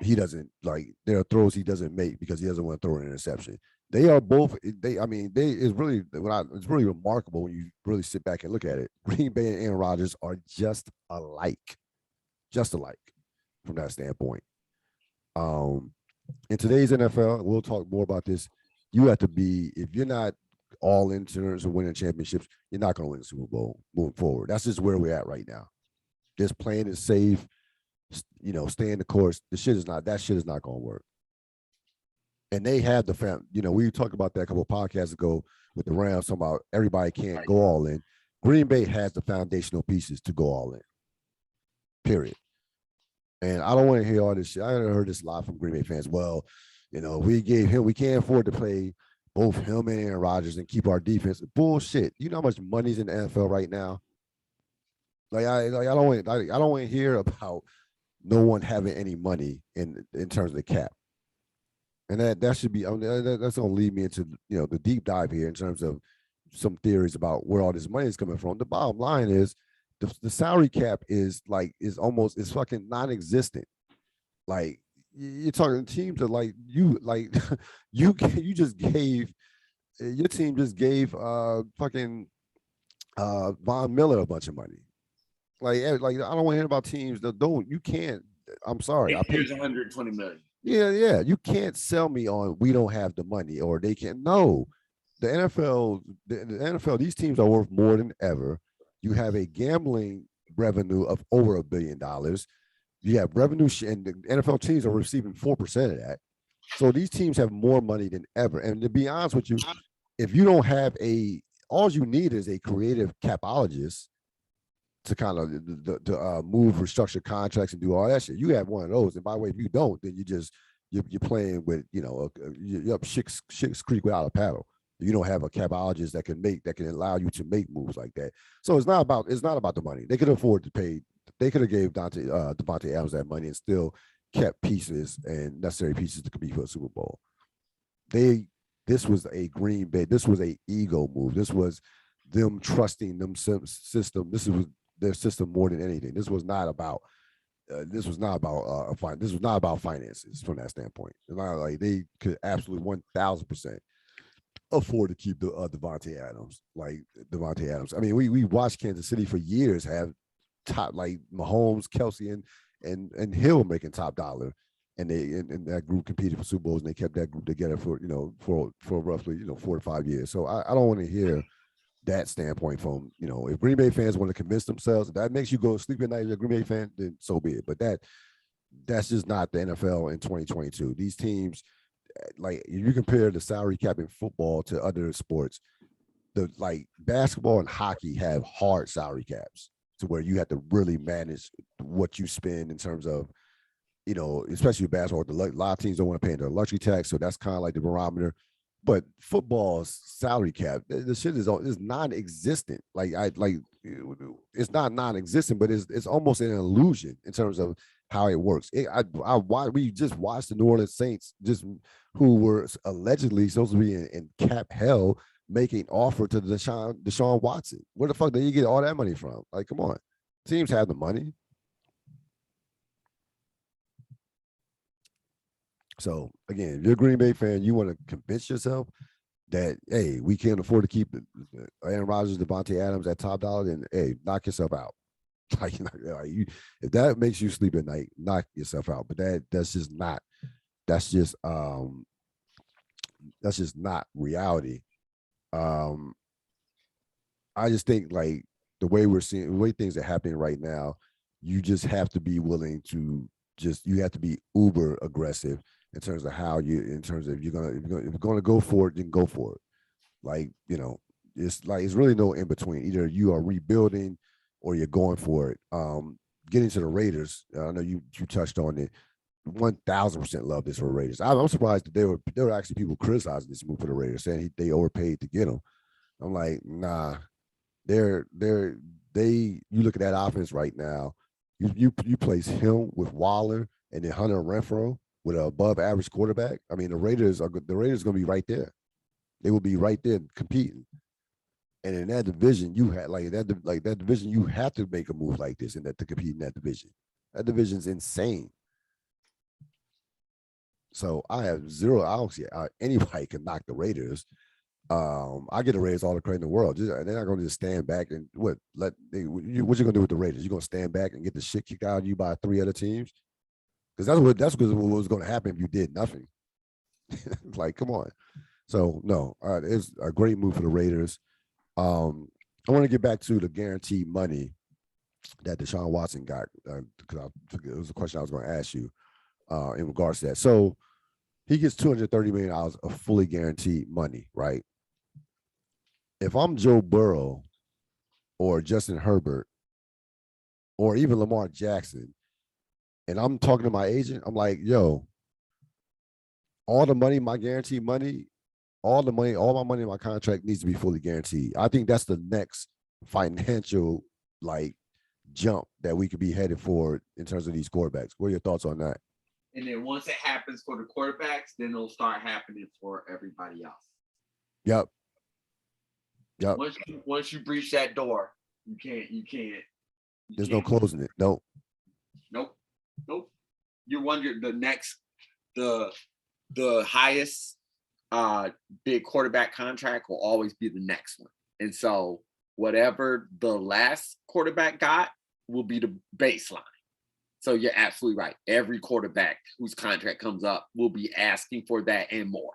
He doesn't there are throws he doesn't make because he doesn't want to throw an interception. They are both. It's really remarkable when you really sit back and look at it. Green Bay and Aaron Rodgers are just alike from that standpoint. In today's NFL, we'll talk more about this. You have to be, if you're not all in terms of winning championships, you're not going to win the Super Bowl moving forward. That's just where we're at right now. Just playing it safe, staying the course. That shit is not going to work. And they have we talked about that a couple of podcasts ago with the Rams, talking about everybody can't go all in. Green Bay has the foundational pieces to go all in. Period. And I don't want to hear all this shit. I heard this a lot from Green Bay fans. Well, we can't afford to play both him and Aaron Rodgers and keep our defense. Bullshit. You know how much money's in the NFL right now? I don't want to hear about no one having any money in terms of the cap. And that should be, that's going to lead me into, the deep dive here in terms of some theories about where all this money is coming from. The bottom line is the salary cap is fucking non-existent. Like, you're talking teams that your team just gave fucking Von Miller a bunch of money. I don't want to hear about teams that you can't. I'm sorry. I paid 120 million. Yeah. You can't sell me on we don't have the money or they can't. No, the NFL, these teams are worth more than ever. You have a gambling revenue of over $1 billion. You have revenue, and the NFL teams are receiving 4% of that. So these teams have more money than ever. And to be honest with you, if you don't have all you need is a creative capologist to kind of move, restructure contracts and do all that shit. You have one of those. And by the way, if you don't, then you're playing with, you're up Schick's Creek without a paddle. You don't have a capologist that can allow you to make moves like that. So it's not about the money. They could afford to pay. They could have gave Devontae Adams that money and still kept pieces and necessary pieces to compete for a Super Bowl. This was a Green Bay. This was a ego move. This was them trusting them system. This was their system more than anything. This was not about. This was not about finances from that standpoint. It's not like they could absolutely 1,000% afford to keep the Devontae Adams. I mean, we watched Kansas City for years have top Mahomes, Kelsey, and Hill making top dollar, and that group competed for Super Bowls, and they kept that group together for roughly 4 to 5 years. So I don't want to hear that standpoint from if Green Bay fans want to convince themselves if that makes you go sleep at night as a Green Bay fan, then so be it. But that's just not the NFL in 2022. These teams, you compare the salary cap in football to other sports, basketball and hockey have hard salary caps. to where you have to really manage what you spend in terms of, especially with basketball. A lot of teams don't want to pay their luxury tax, so that's kind of like the barometer. But football's salary cap, the shit is non-existent. It's not non-existent, but it's almost an illusion in terms of how it works. We just watched the New Orleans Saints, who were allegedly supposed to be in cap hell, making offer to Desean Watson. Where the fuck did you get all that money from? Like, come on, teams have the money. So again, if you're a Green Bay fan, you want to convince yourself that, hey, we can't afford to keep Aaron Rodgers, Devontae Adams at top dollar, then hey, knock yourself out. If that makes you sleep at night, knock yourself out. But that's just not reality. I just think like the way things are happening right now, you just have to be willing to you have to be uber aggressive in terms of if you're gonna go for it, then go for it. Like, it's really no in between. Either you are rebuilding or you're going for it. Getting to the Raiders, I know you touched on it. 1,000% love this for the Raiders. I'm surprised that there were actually people criticizing this move for the Raiders, saying they overpaid to get him. I'm like, nah. You look at that offense right now. You place him with Waller and then Hunter Renfrow with an above average quarterback. I mean, the Raiders are going to be right there. They will be right there competing. And in that division, you had that division, you have to make a move like this to compete in that division. That division's insane. So I have zero. I don't see anybody can knock the Raiders. I get the Raiders all the credit in the world. They're not going to just stand back and what you going to do with the Raiders? You're going to stand back and get the shit kicked out of you by 3 other teams? Because that's what was going to happen if you did nothing. Like, come on. So no, it's a great move for the Raiders. I want to get back to the guaranteed money that Desean Watson got, because it was a question I was going to ask you in regards to that. So he gets $230 million of fully guaranteed money, right? If I'm Joe Burrow or Justin Herbert or even Lamar Jackson, and I'm talking to my agent, I'm like, yo, all the money, my guaranteed money, all my money in my contract needs to be fully guaranteed. I think that's the next financial jump that we could be headed for in terms of these quarterbacks. What are your thoughts on that? And then once it happens for the quarterbacks, then it'll start happening for everybody else. Yep. Once you breach that door, you can't. There's no closing it. Nope. You wonder the highest big quarterback contract will always be the next one. And so whatever the last quarterback got will be the baseline. So you're absolutely right. Every quarterback whose contract comes up will be asking for that and more.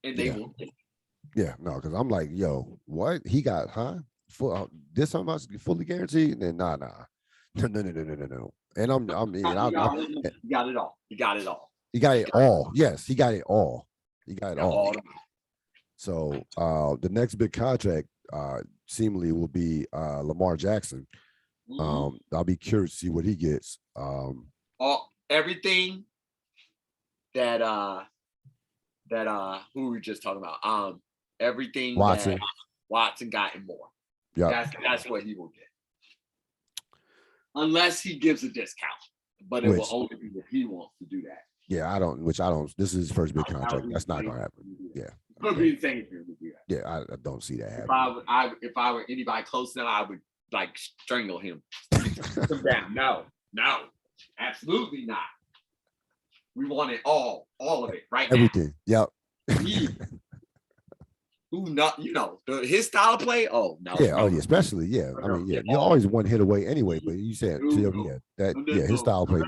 And they will. Yeah, no, because I'm like, yo, what? He got, this how much fully guaranteed? And then nah. No. And you got it all. You got it all. He got it all. Yes, he got it all. He got it all. So the next big contract seemingly will be Lamar Jackson. I'll be curious to see what he gets. Everything that who were we just talking about? Everything Watson. that Watson got and more. Yeah, that's what he will get. Unless he gives a discount. But it will only be if he wants to do that. Yeah, I don't. This is his first big contract. That's not gonna happen. Yeah. It would be insane if he would do that. Yeah, I don't see that happening. If I were anybody close to him, I would strangle him. Him down. No, absolutely not. We want it all of it right Everything. now. Yep. His style of play. Oh no. Yeah. No. Oh yeah. Especially I mean, you're always one hit away anyway. But you said, his style of play.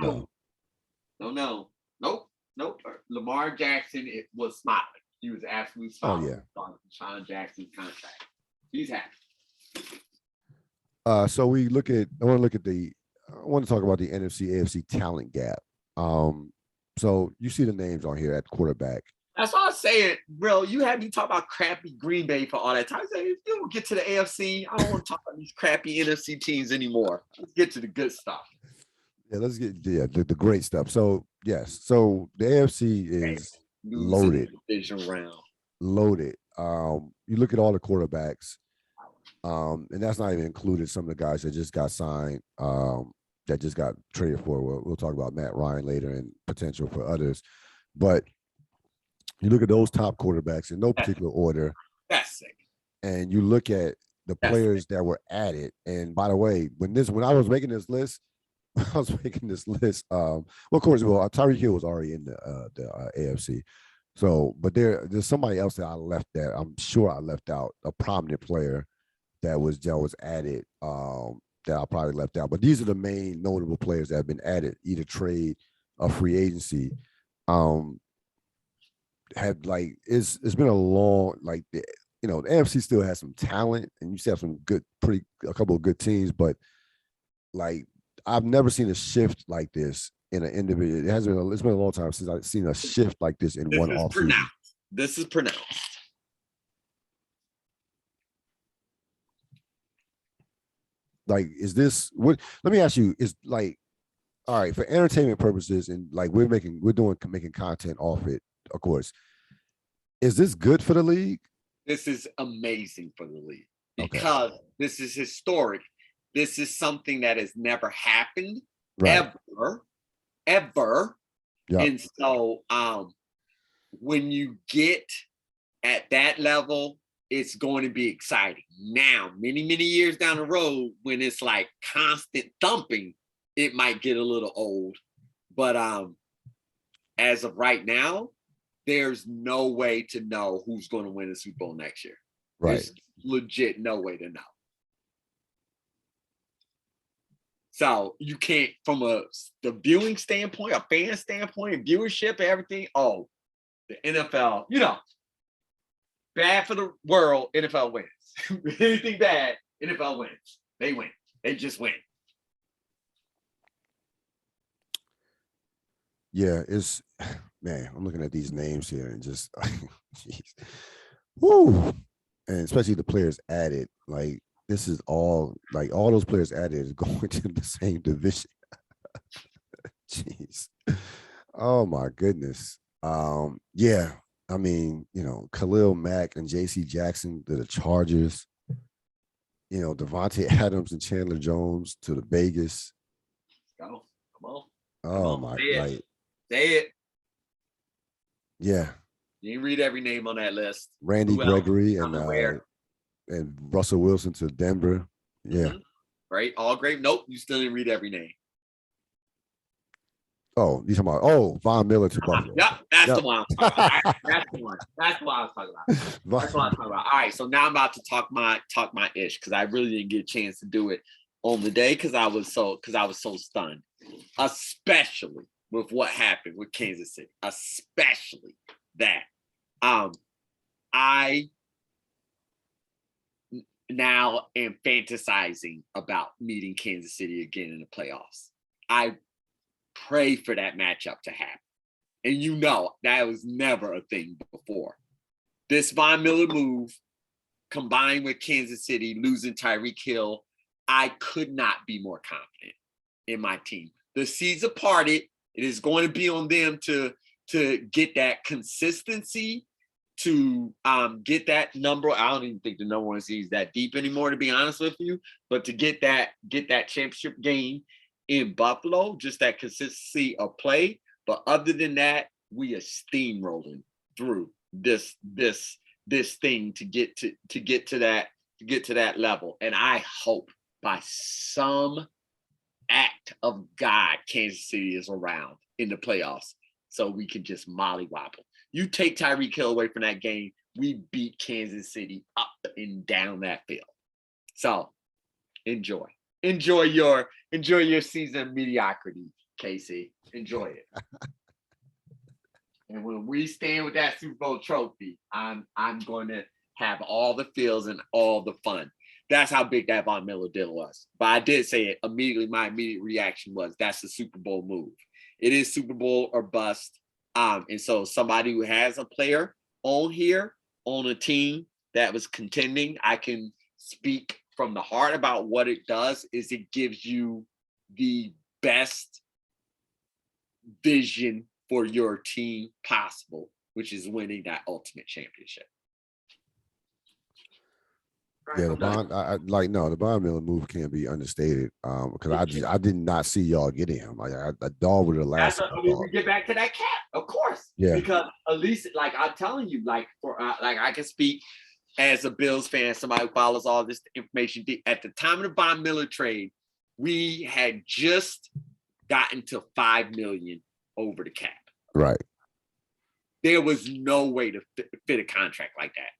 Nope. Lamar Jackson, it was smiling. He was absolutely smiling. Oh on Sean Jackson's contract. He's happy. So I want to talk about the NFC AFC talent gap. So you see the names on here at quarterback. That's all I'm saying, bro. You had me talk about crappy Green Bay for all that time. I said, if you don't get to the AFC, I don't want to talk about these crappy NFC teams anymore. Let's get to the good stuff. Yeah, let's get the great stuff. So yes, so the AFC is loaded. Division round. Loaded. You look at all the quarterbacks, and that's not even included some of the guys that just got signed, that just got traded for. We'll talk about Matt Ryan later and potential for others, but you look at those top quarterbacks in no particular order. That's sick. And you look at the players that were added. And by the way, when I was making this list, well, of course, Tyreek Hill was already in the AFC. So, but there's somebody else that I left that I'm sure I left out, a prominent player that was added, that I probably left out. But these are the main notable players that have been added, either trade or free agency. Had like it's been a long, like, the AFC still has some talent, and you still have some a couple of good teams, but like I've never seen a shift like this in an individual. It's been a long time since I've seen a shift like this in one offseason. This is pronounced. Like, is this what? Let me ask you. Is like, all right, for entertainment purposes, and like we're making content off it, of course. Is this good for the league? This is amazing for the league because this is historic. This is something that has never happened ever. Yep. And so when you get at that level, it's going to be exciting. Now, many, many years down the road, when it's like constant thumping, it might get a little old. But as of right now, there's no way to know who's going to win the Super Bowl next year. Right. There's legit no way to know. So you can't, from the viewing standpoint, a fan standpoint, viewership, everything. Oh, the NFL, bad for the world, NFL wins. Anything bad, NFL wins. They win. They just win. Yeah, man, I'm looking at these names here and just, jeez. Woo. And especially the players added, like, this is all those players added is going to the same division. Jeez. Oh my goodness. Yeah. I mean, Khalil Mack and JC Jackson to the Chargers, Devontae Adams and Chandler Jones to the Vegas. Let's go. Come on. Oh my God. Say it. Yeah. You can read every name on that list. Randy Gregory and Russell Wilson to Denver. Yeah. Mm-hmm. Right. All great. Nope. You still didn't read every name. Oh, you talking about Von Miller to Buffalo. Yep. That's the one I'm talking about. That's the one. That's what I was talking about. That's what I'm talking about. All right. So now I'm about to talk my ish, because I really didn't get a chance to do it on the day because I was so stunned. Especially with what happened with Kansas City. Especially that. I now am fantasizing about meeting Kansas City again in the playoffs. I pray for that matchup to happen. And that was never a thing before. This Von Miller move, combined with Kansas City losing Tyreek Hill, I could not be more confident in my team. The seas are parted. It is going to be on them to get that consistency, to get that number. I don't even think the number one seed is that deep anymore, to be honest with you. But to get that championship game in Buffalo, just that consistency of play. But other than that, we are steamrolling through this thing to get to that level. And I hope by some act of God, Kansas City is around in the playoffs so we can just mollywobble. You take Tyreek Hill away from that game, we beat Kansas City up and down that field. So enjoy your season of mediocrity, Casey. Enjoy it. And when we stand with that Super Bowl trophy, I'm going to have all the feels and all the fun. That's how big that Von Miller deal was. But I did say it immediately. My immediate reaction was, that's the Super Bowl move. It is Super Bowl or bust. And so somebody who has a player on here, on a team that was contending, I can speak from the heart about what it does is it gives you the best vision for your team possible, which is winning that ultimate championship. Yeah, the Von Miller move can't be understated. Because I did not see y'all getting him. Like a dog would have lasted. We get back to that cap, of course. Yeah. Because at least, like I'm telling you, like I can speak as a Bills fan, somebody who follows all this information. At the time of the Von Miller trade, we had just gotten to $5 million over the cap. Right. There was no way to fit a contract like that.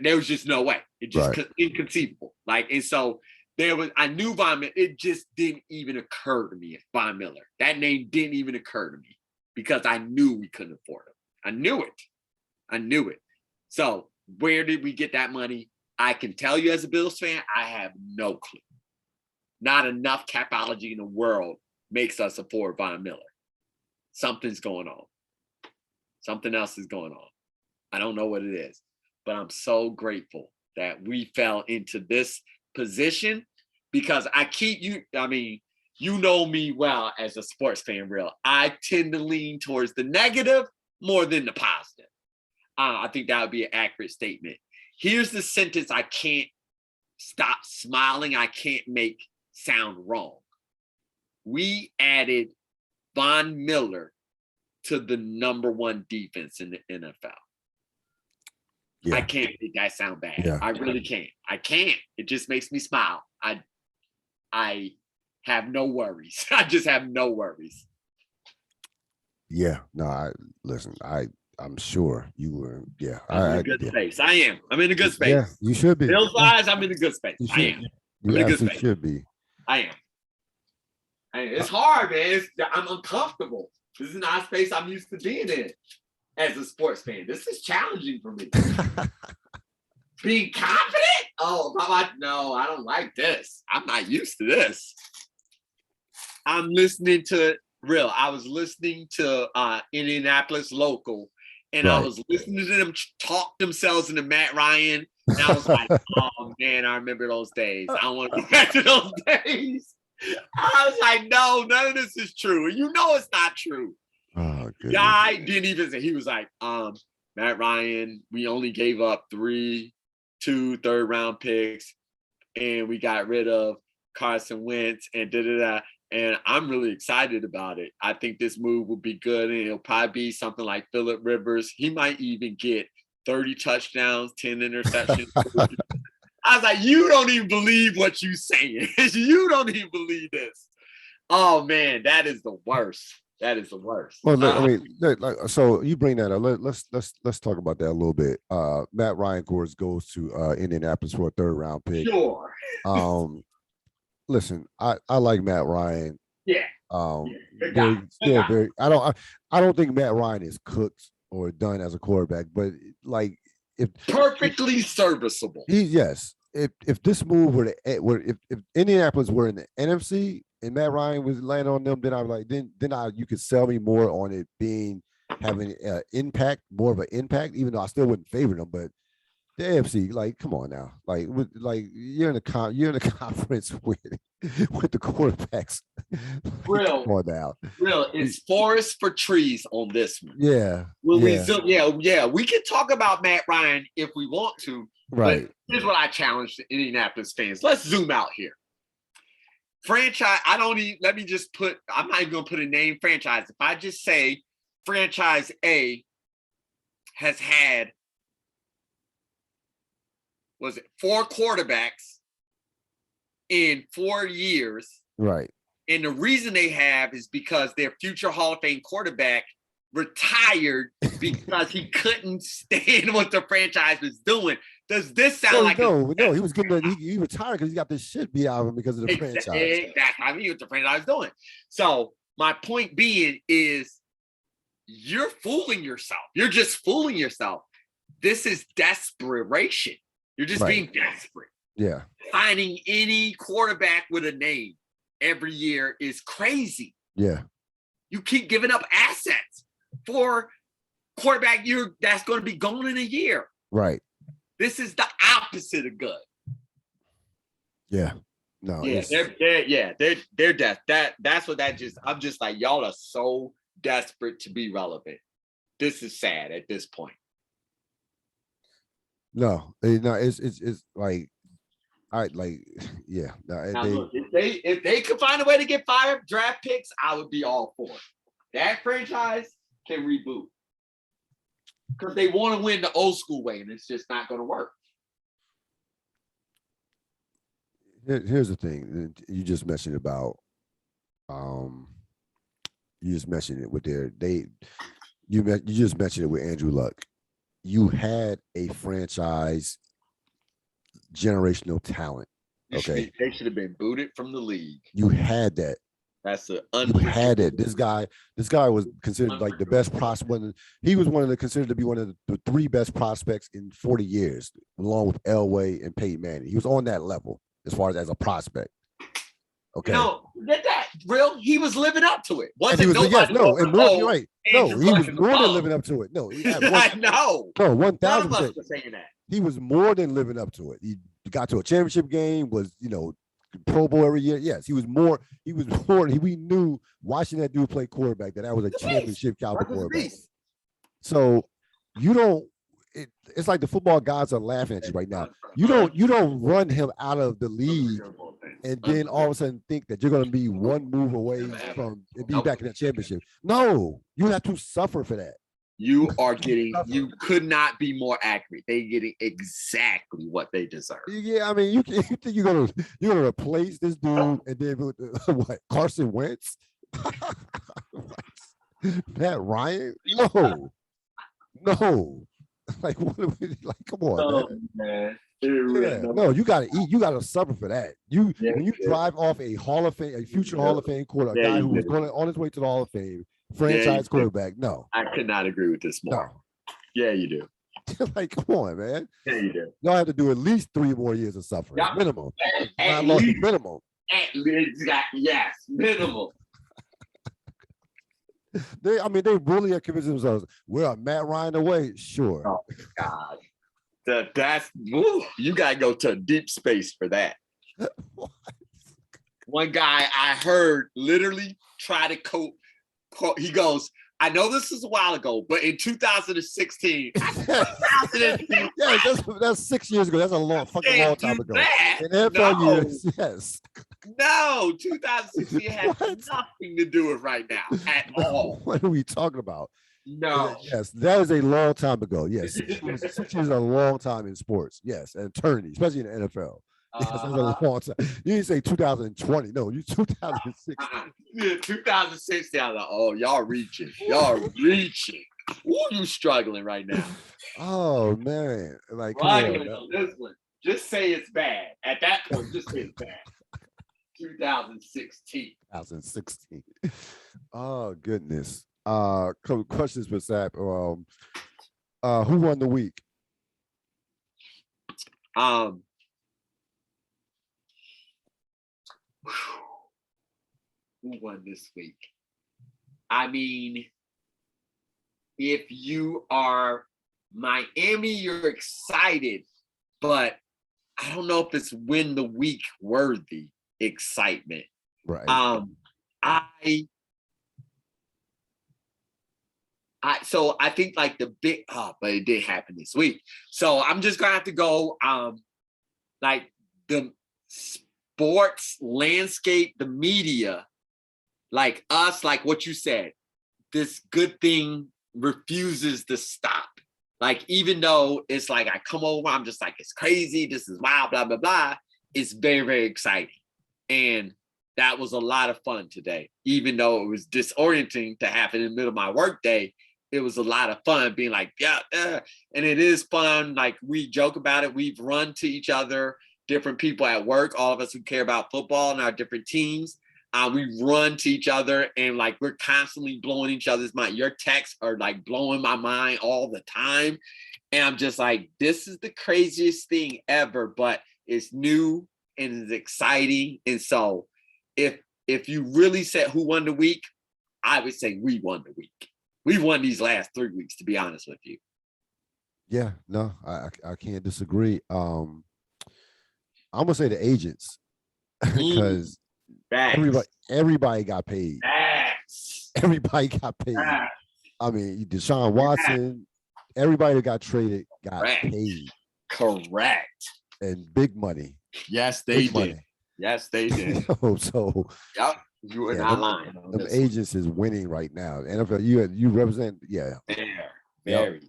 There was just no way. It just inconceivable. Like, and so I knew Von Miller. It just didn't even occur to me. Von Miller. That name didn't even occur to me because I knew we couldn't afford him. I knew it. So where did we get that money? I can tell you as a Bills fan, I have no clue. Not enough capology in the world makes us afford Von Miller. Something's going on. Something else is going on. I don't know what it is. But I'm so grateful that we fell into this position because you know me well as a sports fan, Real. I tend to lean towards the negative more than the positive. I think that would be an accurate statement. Here's the sentence I can't stop smiling. I can't make sound wrong. We added Von Miller to the number one defense in the NFL. Yeah. I can't make that sound bad. Yeah. I really can't. I can't. It just makes me smile. I have no worries. I just have no worries. Yeah. No, I'm sure you were. Yeah. I'm in a good space. I am. I'm in a good space. Yeah, you should be. Bills wise, I'm in a good space. I am. I'm in a good space. Should be. I am. It's hard, man. I'm uncomfortable. This is not a space I'm used to being in. As a sports fan, this is challenging for me. Being confident? No, I don't like this. I'm not used to this. I'm listening to Real. I was listening to Indianapolis Local, and I was listening to them talk themselves into Matt Ryan. And I was like, oh man, I remember those days. I want to go back to those days. I was like, no, none of this is true. And you know it's not true. Oh, guy didn't even say. He was like, Matt Ryan, we only gave up 2 third-round picks, and we got rid of Carson Wentz and da-da-da. And I'm really excited about it. I think this move will be good, and it'll probably be something like Phillip Rivers. He might even get 30 touchdowns, 10 interceptions. I was like, you don't even believe what you're saying. You don't even believe this. Oh, man, that is the worst. That is the worst. Well, look, so you bring that up. Let's talk about that a little bit. Matt Ryan, of course, goes to Indianapolis for a third-round pick. Sure. Listen, I like Matt Ryan. Yeah. Very. I don't think Matt Ryan is cooked or done as a quarterback, but like if perfectly serviceable. If this move if Indianapolis were in the NFC. And Matt Ryan was landing on them, then I was like, then you could sell me more on it having more of an impact, even though I still wouldn't favor them. But the AFC, like, come on now, like you're in a conference with the quarterbacks. Real, come on now. Real, it's forest for trees on this one. Yeah, we can talk about Matt Ryan if we want to. Right. But here's what I challenge the Indianapolis fans. Let's zoom out here. Franchise, I'm not even going to put a name franchise. If I just say franchise A has had, 4 quarterbacks in 4 years. Right. And the reason they have is because their future Hall of Fame quarterback retired because he couldn't stand what the franchise was doing. Does this sound like no? He was he retired because he got this shit beat out of him because of the franchise. Exactly. I mean, what the franchise was doing. So my point being is, you're fooling yourself. You're just fooling yourself. This is desperation. You're just being desperate. Yeah. Finding any quarterback with a name every year is crazy. Yeah. You keep giving up assets. for quarterback that's going to be gone in a year. Right. This is the opposite of good. Yeah. No. Yeah, they're that's what that just. I'm just like, y'all are so desperate to be relevant. This is sad at this point. No, it's like, I like, yeah. No, Now, look, if they could find a way to get 5 draft picks, I would be all for it. That franchise can reboot because they want to win the old school way, and it's just not going to work. Here's the thing you just mentioned about, you just mentioned it with you just mentioned it with Andrew Luck. You had a franchise generational talent. Okay, they should have been booted from the league. You had that. That's you had it. This guy was considered like the best prospect. He was considered to be one of the 3 best prospects in 40 years, along with Elway and Peyton Manning. He was on that level as far as a prospect. Okay. No, get that, Ril. He was living up to it. You're right. No, he was more than living up to it. No, I know. No, 1,000%. None of us were saying that. He was more than living up to it. He got to a championship game, was, Pro Bowl every year. Yes, he was more. We knew watching that dude play quarterback that was a championship caliber quarterback. So it's like the football gods are laughing at you right now. You don't run him out of the league and then all of a sudden think that you're going to be one move away from being back in that championship. No, you have to suffer for that. You could not be more accurate. They're getting exactly what they deserve. Yeah, I mean, you think you're gonna replace this dude and then what? Carson Wentz, Pat Ryan? No. Like, what are we like? Come on, man. No, you gotta eat. You gotta suffer for that. When you drive off a Hall of Fame, a future Hall of Fame quarterback, a guy who was going on his way to the Hall of Fame. Franchise quarterback, no. I could not agree with this more. No. Yeah, you do. Like, come on, man. Yeah, you do. Y'all have to do at least 3 more years of suffering. Yeah. Minimum. At least, minimum. At least, yes, minimum. They really are convincing themselves, we're a Matt Ryan away. Sure. Oh, God. You got to go to deep space for that. One guy I heard literally try to cope. He goes, I know this is a while ago, but in 2016, yeah, that's 6 years ago. That's a long time ago. In NFL years, yes. No, 2016 has nothing to do with right now at all. What are we talking about? No. Yes, that is a long time ago. Yes, 6 years is a long time in sports. Yes, and eternity, especially in the NFL. Yes, that's a long time. You didn't say 2020. No, you 2016. Yeah, 2016. I was like, oh, y'all reaching. Ooh, you struggling right now. Oh, man. Like, this one. Just say it's bad. At that point, just say it's bad. 2016. Oh, goodness. Couple questions for Sap. Who won the week? Who won this week? I mean, if you are Miami, you're excited, but I don't know if it's win the week worthy excitement. Right. So I think like the big, but it did happen this week. So I'm just gonna have to go like the sports landscape, the media, like us, like what you said, this good thing refuses to stop. Like, even though it's like I come over, I'm just like, it's crazy, this is wild, blah, blah, blah. It's very, very exciting. And that was a lot of fun today. Even though it was disorienting to happen in the middle of my workday, it was a lot of fun being like, yeah. And it is fun. Like, we joke about it. We've run to each other, different people at work, all of us who care about football and our different teams. We run to each other and like we're constantly blowing each other's mind. Your texts are like blowing my mind all the time. And I'm just like, this is the craziest thing ever, but it's new and it's exciting. And so if you really said who won the week, I would say we won the week. We've won these last 3 weeks, to be honest with you. Yeah, no, I can't disagree. I'm gonna say the agents because everybody got paid. Everybody got paid. I mean, Desean Watson, everybody that got traded got paid. Correct. And big money. Yes, they did. Money. Yes, they did. So yep, you were not lying. Them agents is winning right now. NFL, you represent, Very fair.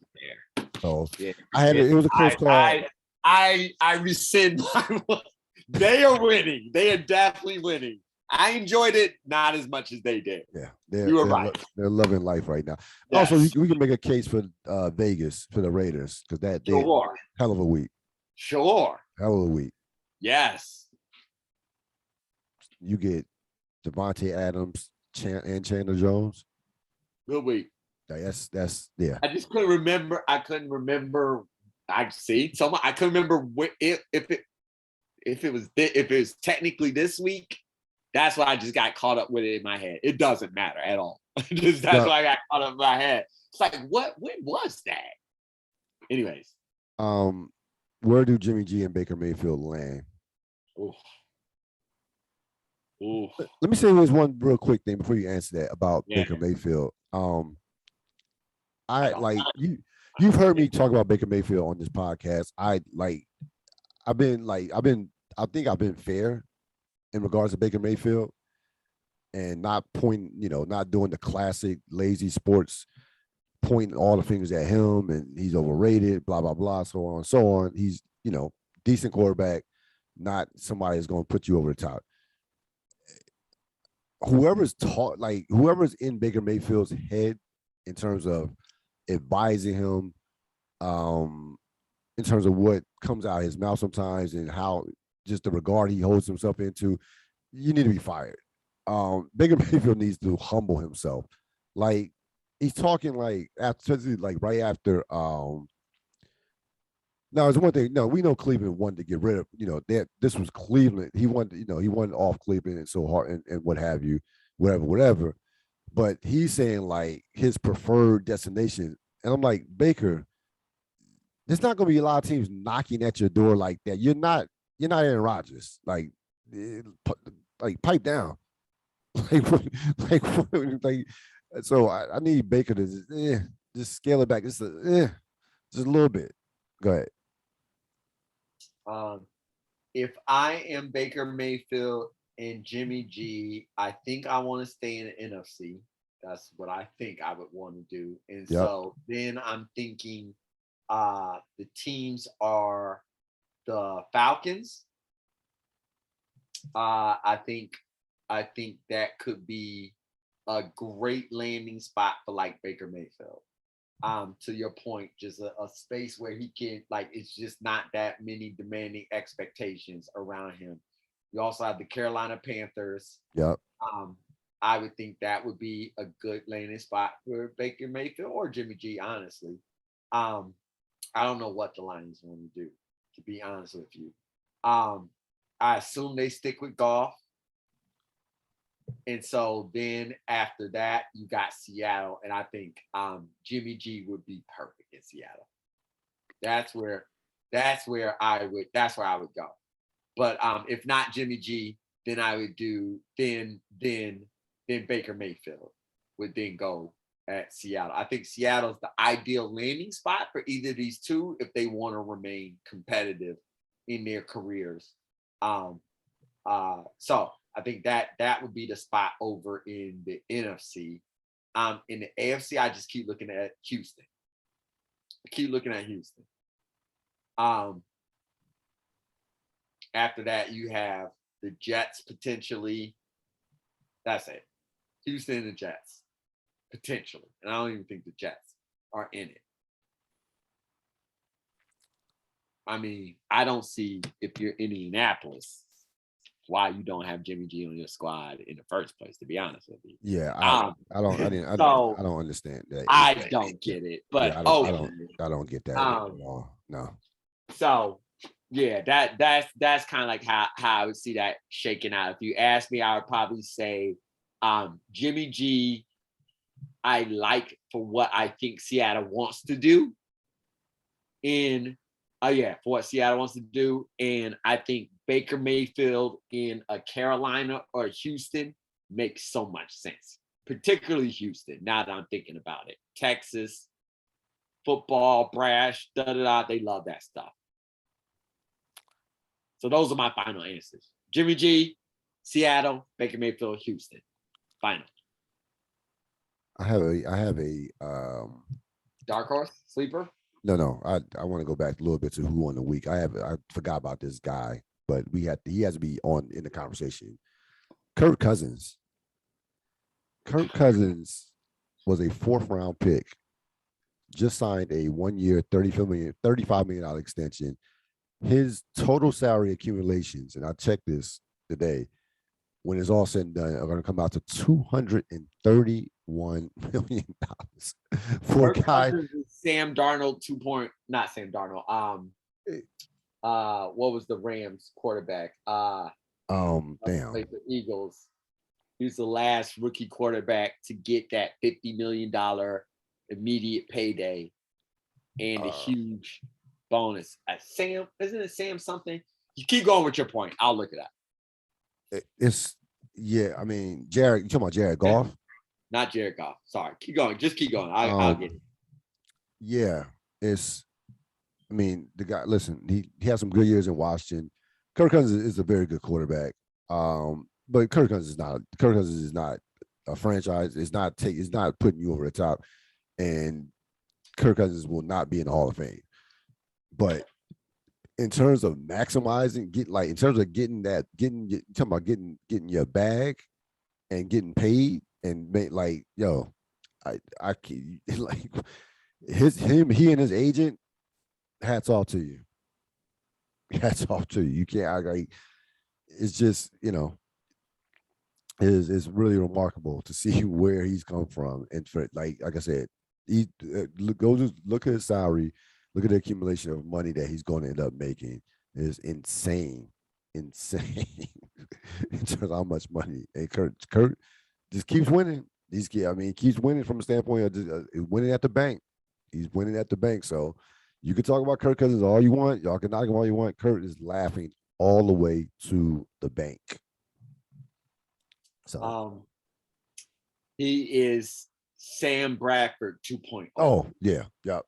So it was a close call. I rescind my one. They are winning. They are definitely winning. I enjoyed it not as much as they did. Yeah, you were right. They're loving life right now. Yes. Also, we can make a case for Vegas for the Raiders because hell of a week. Sure. Hell of a week. Yes. You get Devontae Adams and Chandler Jones. Good week. That's yeah. I just couldn't remember. I couldn't remember. I couldn't remember if it was technically this week. That's why I just got caught up with it in my head. It doesn't matter at all. That's why I got caught up in my head. It's like, when was that? Anyways. Where do Jimmy G and Baker Mayfield land? Oof. Let me say this one real quick thing before you answer that about Baker Mayfield. I like you've heard me talk about Baker Mayfield on this podcast. I think I've been fair in regards to Baker Mayfield and not doing the classic lazy sports, pointing all the fingers at him and he's overrated, blah, blah, blah, so on and so on. He's, decent quarterback, not somebody that's going to put you over the top. Whoever's in Baker Mayfield's head in terms of advising him, in terms of what comes out of his mouth sometimes and how just the regard he holds himself into, you need to be fired. Baker Mayfield needs to humble himself. Like, he's talking right after. Now, it's one thing. No, we know Cleveland wanted to get rid of. This was Cleveland. He wanted off Cleveland and so hard and what have you, whatever. But he's saying like his preferred destination, and I'm like, Baker, there's not going to be a lot of teams knocking at your door like that. You're not Aaron Rodgers. Like pipe down. So I need Baker to just scale it back. Just a little bit. Go ahead. If I am Baker Mayfield and Jimmy G, I think I want to stay in the NFC. That's what I think I would want to do. And so then I'm thinking the teams are the Falcons. I think that could be a great landing spot for like Baker Mayfield. To your point, just a space where he can, like, it's just not that many demanding expectations around him. You also have the Carolina Panthers. Yep. I would think that would be a good landing spot for Baker Mayfield or Jimmy G, honestly. I don't know what the Lions want to do, to be honest with you. I assume they stick with Goff. And so then after that, you got Seattle. And I think Jimmy G would be perfect in Seattle. That's where I would go. But if not Jimmy G, then I would do then Baker Mayfield would then go at Seattle. I think Seattle's the ideal landing spot for either of these two if they want to remain competitive in their careers. So I think that would be the spot over in the NFC. In the AFC, I just keep looking at Houston. After that, you have the Jets potentially. That's it. Houston and the Jets, potentially. And I don't even think the Jets are in it. I mean, I don't see, if you're Indianapolis, why you don't have Jimmy G on your squad in the first place, to be honest with you. Yeah, I don't understand that. I don't get it. But yeah, I don't get that at all. No. So yeah, that's kind of like how I would see that shaking out. If you ask me, I would probably say Jimmy G, I like for what I think Seattle wants to do. For what Seattle wants to do. And I think Baker Mayfield in a Carolina or Houston makes so much sense, particularly Houston, now that I'm thinking about it. Texas, football, brash, they love that stuff. So those are my final answers. Jimmy G, Seattle, Baker Mayfield, Houston. Final. I have a dark horse sleeper. No. I want to go back a little bit to who won the week. I forgot about this guy, but he has to be on in the conversation. Kirk Cousins. Kirk Cousins was a 4th round pick. Just signed a 1-year, $35 million extension. His total salary accumulations, and I checked this today, when it's all said and done, are going to come out to $231 million for a guy. Sam Darnold, not Sam Darnold. What was the Rams quarterback? Damn. The Eagles. He was the last rookie quarterback to get that $50 million immediate payday and a huge bonus. Sam, isn't it Sam something? You keep going with your point. I'll look it up. I mean, Jared, you talking about Jared Goff? Not Jared Goff. Sorry. Keep going. Just keep going. I'll get it. Yeah. The guy, listen, he has some good years in Washington. Kirk Cousins is a very good quarterback. But Kirk Cousins is not a franchise. It's not putting you over the top. And Kirk Cousins will not be in the Hall of Fame. But in terms of maximizing, getting your bag and getting paid and make I can't he and his agent, hats off to you. Hats off to you. You can't it's just, it's really remarkable to see where he's come from. And for like I said, look at his salary, look at the accumulation of money that he's going to end up making. Is insane in terms of how much money. And Kurt just keeps winning. He keeps winning from a standpoint of just, winning at the bank. He's winning at the bank. So you can talk about Kirk Cousins all you want. Y'all can knock him all you want. Kurt is laughing all the way to the bank. So he is Sam Bradford 2.0. Oh, yeah. Yep.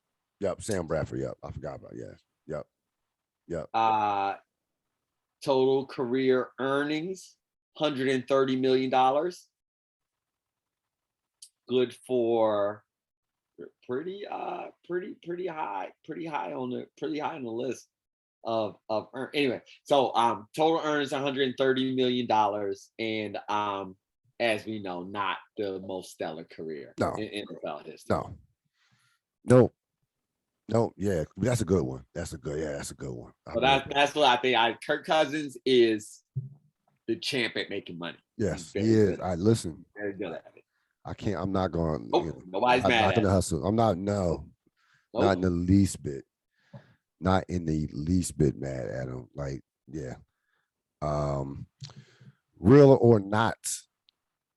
Sam Bradford. Yep. I forgot about Yep. Total career earnings, $130 million. Good for pretty high on the list of anyway. So total earnings $130 million, and as we know, not the most stellar career in NFL history. No, yeah, that's a good one. That's a good one. So that's what I think. Kirk Cousins is the champ at making money. Yes, he is. Listen. Very good at it. I'm not going. Nobody's mad. Not gonna hustle. I'm not. No, not in the least bit. Not in the least bit mad at him. Real or not,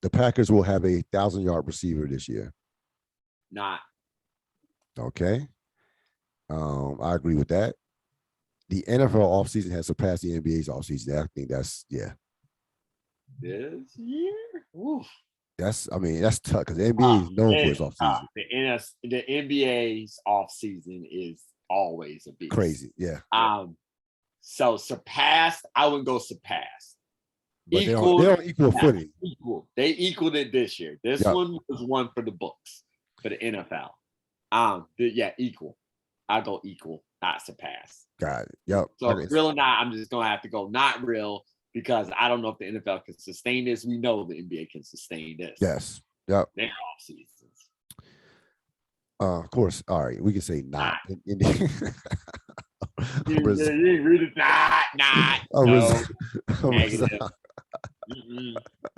the Packers will have a 1,000-yard receiver this year. Not. Okay. I agree with that. The NFL offseason has surpassed the NBA's offseason. I think that's This year? Oof. That's tough because the NBA is known for its offseason. The NBA's offseason is always a beast. Crazy, yeah. So surpassed, I wouldn't go surpassed. But they're on equal footing. They equaled it this year. This one was one for the books for the NFL. Equal. I'll go equal, not surpass. Got it. Yep. So real or not, I'm just gonna have to go not real because I don't know if the NFL can sustain this. We know the NBA can sustain this. Yes. Yep. They're off seasons. Of course. All right. We can say not. Read it. Not. No. Negative.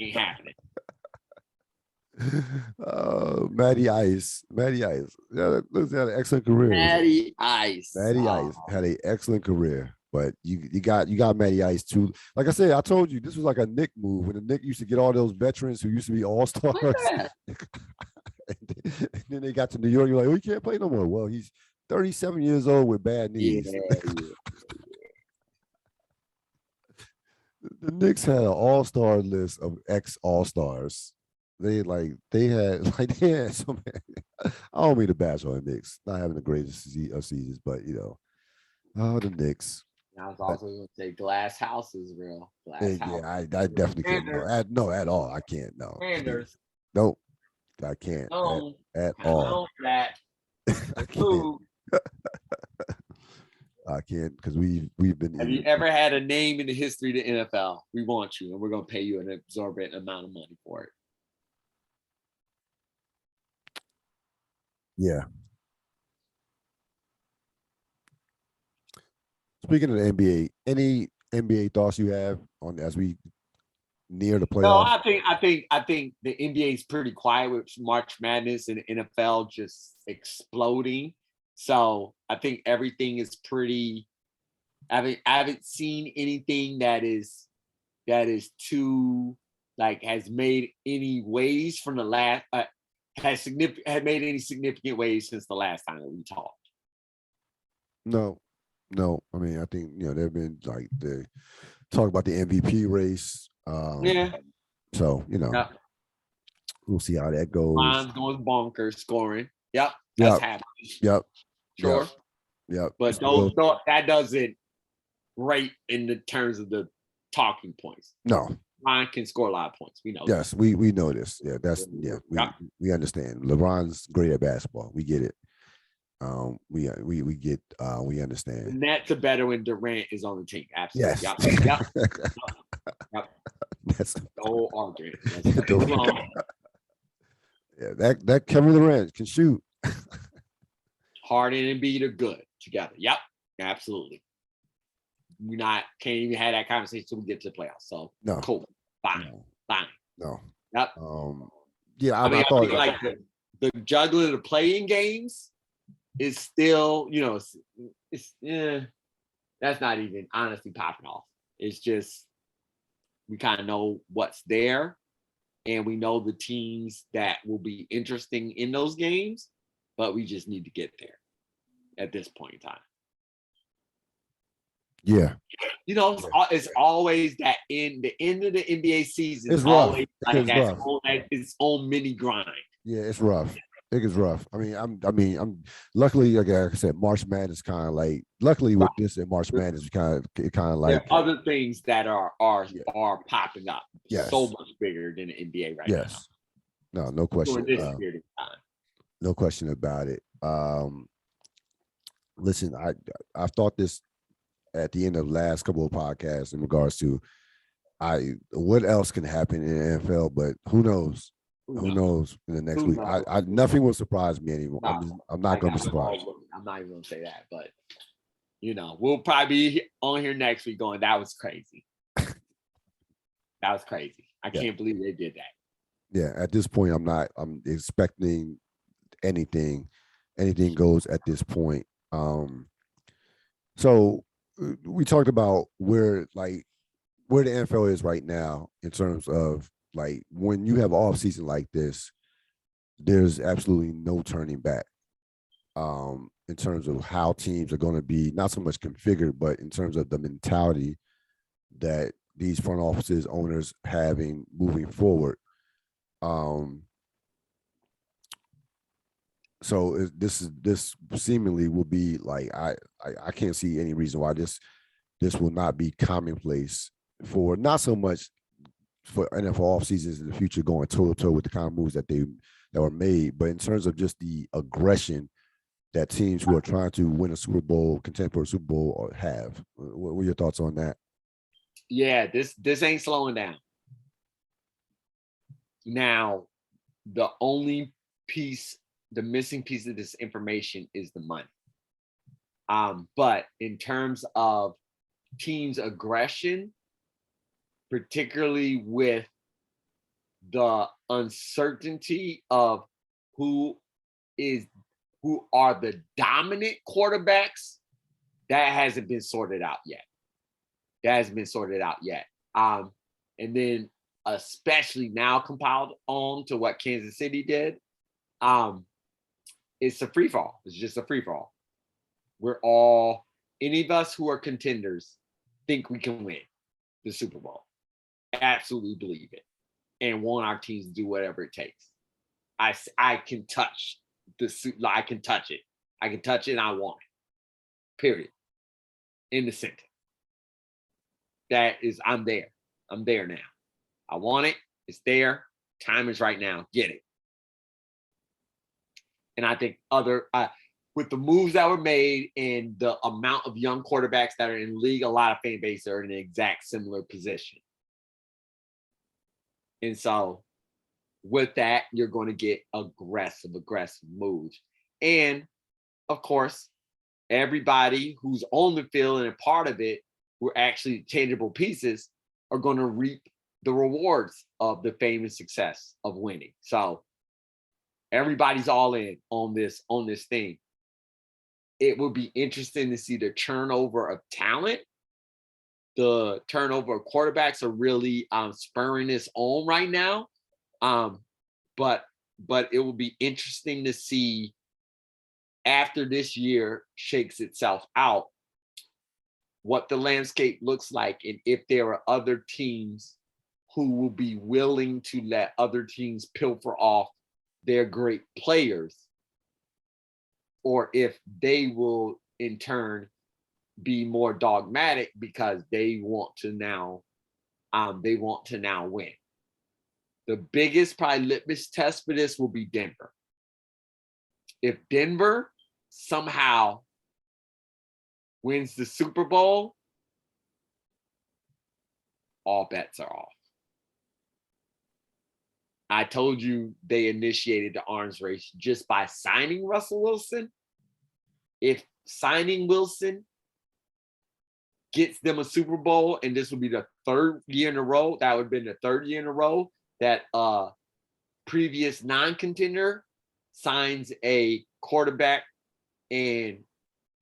Ain't happening. Matty Ice. Yeah, looks had an excellent career. Matty Ice had an excellent career, but you got Matty Ice too. Like I said, I told you this was like a Nick move when the Nick used to get all those veterans who used to be all-stars. And then they got to New York. You're like, oh, he can't play no more. Well, he's 37 years old with bad knees. The Knicks had an all-star list of ex-all-stars. They had so many. I don't mean to bash on the Knicks, not having the greatest of seasons, but the Knicks. I was also going to say glass houses, real glass house. Yeah, I definitely can't. No, at all. I can't. No. Panthers. Nope. I can't at all. That I can't. I can't because we've been. Have you ever had a name in the history of the NFL? We want you, and we're going to pay you an exorbitant amount of money for it. Yeah. Speaking of the NBA, any NBA thoughts you have on as we near the playoffs? No, I think the NBA is pretty quiet with March Madness and the NFL just exploding. So I think everything is pretty. I haven't seen anything that is too has made any waves from the last has made any significant waves since the last time that we talked. No. I mean, I think they've been they talk about the MVP race. Yeah. So we'll see how that goes. Mine's going bonkers scoring. Yep. That's happening. Yep. Sure. Yep. But that doesn't rate in the terms of the talking points. No. LeBron can score a lot of points. We know. Yes, that. we know this. Yeah, we understand. LeBron's great at basketball. We get it. We understand. The Nets are better when Durant is on the team. Absolutely. Yes. Yep. That's the whole argument. Yeah, that Kevin Durant can shoot. Harden and Embiid are good together. Yep, absolutely. We can't even have that conversation until we get to the playoffs. So no, cool, fine. No. Yep. Yeah, I thought the juggling of the playing games is still, that's not even honestly popping off. It's just we kind of know what's there, and we know the teams that will be interesting in those games, but we just need to get there at this point in time. Yeah. It's always that in the end of the NBA season, it's rough. Its own mini grind. Yeah, it's rough. It is rough. I mean, I'm luckily, like I said, March Madness kind of luckily with this and March Madness, kind of there are other things that are popping up. Yes. So much bigger than the NBA right now. Yes. No question. No question about it. Listen, I've thought this at the end of the last couple of podcasts in regards to what else can happen in the NFL, but who knows? Who knows in the next week? Nothing will surprise me anymore. No, I'm not going to be surprised. I'm not even going to say that, but we'll probably be on here next week going, that was crazy. That was crazy. I can't believe they did that. Yeah, at this point, I'm expecting anything goes at this point. So we talked about where the NFL is right now in terms of when you have an off season like this, there's absolutely no turning back. In terms of how teams are going to be not so much configured, but in terms of the mentality that these front offices, owners having moving forward. So this seemingly will be I can't see any reason why this will not be commonplace for not so much for NFL off seasons in the future going toe to toe with the kind of moves that were made, but in terms of just the aggression that teams who are trying to win a Super Bowl, contend for a Super Bowl have. What were your thoughts on that? Yeah, this ain't slowing down. Now, the missing piece of this information is the money. But in terms of teams' aggression, particularly with the uncertainty of who are the dominant quarterbacks, that hasn't been sorted out yet. And then especially now compiled on to what Kansas City did, It's a free fall. It's just a free fall. Any of us who are contenders think we can win the Super Bowl. Absolutely believe it. And want our teams to do whatever it takes. I can touch the suit. I can touch it. I can touch it and I want it. Period. In the sentence. That is, I'm there. I'm there now. I want it. It's there. Time is right now. Get it. And I think with the moves that were made and the amount of young quarterbacks that are in the league, a lot of fan bases are in the exact similar position. And so with that, you're going to get aggressive moves. And of course, everybody who's on the field and a part of it, who are actually tangible pieces, are going to reap the rewards of the fame and success of winning. So everybody's all in on this thing. It will be interesting to see the turnover of talent. The turnover of quarterbacks are really spurring this on right now. But it will be interesting to see after this year shakes itself out, what the landscape looks like, and if there are other teams who will be willing to let other teams pilfer off their great players, or if they will in turn be more dogmatic because they want to now win. The biggest probably litmus test for this will be Denver. If Denver somehow wins the Super Bowl, all bets are off. I told you they initiated the arms race just by signing Russell Wilson. If signing Wilson gets them a Super Bowl, and this will be the third year in a row, that would have been the third year in a row that previous non-contender signs a quarterback and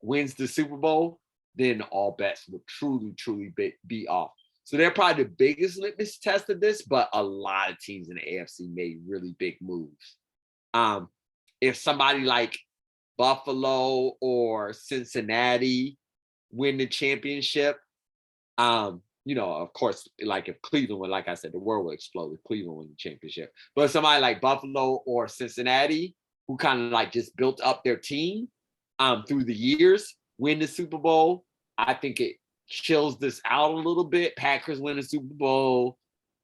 wins the Super Bowl, then all bets will truly be off. So they're probably the biggest litmus test of this, but a lot of teams in the AFC made really big moves. If somebody like Buffalo or Cincinnati win the championship, of course, like if Cleveland would, like I said, the world will explode if Cleveland win the championship. But somebody like Buffalo or Cincinnati, who kind of like just built up their team through the years, win the Super Bowl, I think it chills this out a little bit. Packers win the Super Bowl.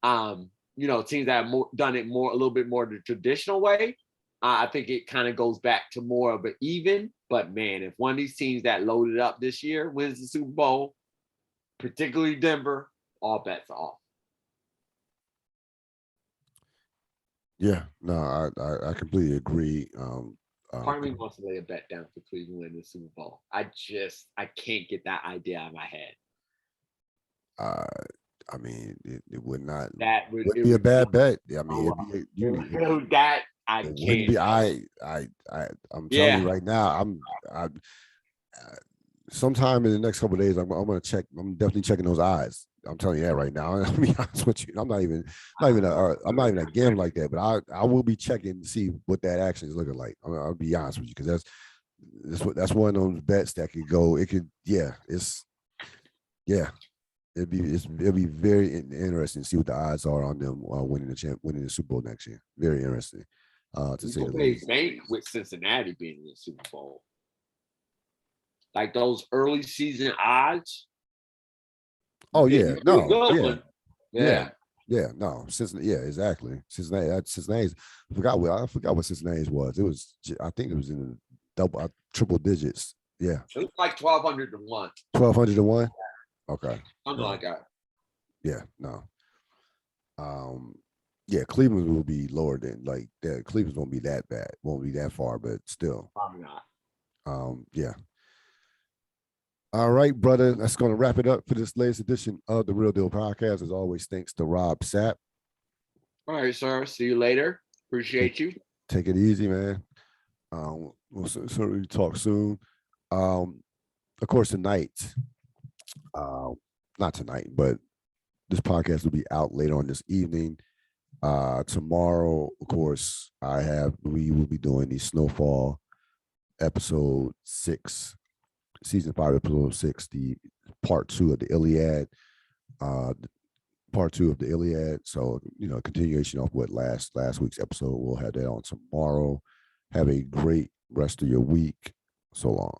Teams that have done it a little bit more the traditional way. I think it kind of goes back to more of an even. But man, if one of these teams that loaded up this year wins the Super Bowl, particularly Denver, all bets are off. Yeah, no, I completely agree. Part of me wants to lay a bet down for Cleveland winning the Super Bowl. I can't get that idea out of my head. I mean, it would not. That would be a bad bet. I mean, I can't. Wouldn't be. I'm telling you right now. Sometime in the next couple of days, I'm gonna check. I'm definitely checking those odds. I'm telling you that right now. I'll be honest with you. I'm not even a gambler like that, but I will be checking to see what that action is looking like. I'll be honest with you, because that's one of those bets that could go. It could, it'll be very interesting to see what the odds are on them winning the Super Bowl next year. Very interesting, to say the least. Bank with Cincinnati being in the Super Bowl, like those early season odds. Oh yeah, no, no. Cincinnati, exactly. Cincinnati's. I forgot what Cincinnati's was. It was, I think it was in the triple digits. Yeah, it was like 1,200 to 1. 1,200 to 1. Okay. Something like that. Yeah, no. Cleveland will be lower than Cleveland won't be that bad. Won't be that far, but still. Probably not. Yeah. All right, brother. That's going to wrap it up for this latest edition of the Ril Dil podcast. As always, thanks to Rob Sapp. All right, sir. See you later. Appreciate you. Take it easy, man. We'll certainly talk soon. Of course, tonight, not tonight, but this podcast will be out later on this evening. Tomorrow, of course, we will be doing the Snowfall episode 6, season 5, episode 6, the part 2 of the Iliad. Part 2 of the Iliad. So, continuation of what last week's episode. We'll have that on tomorrow. Have a great rest of your week. So long.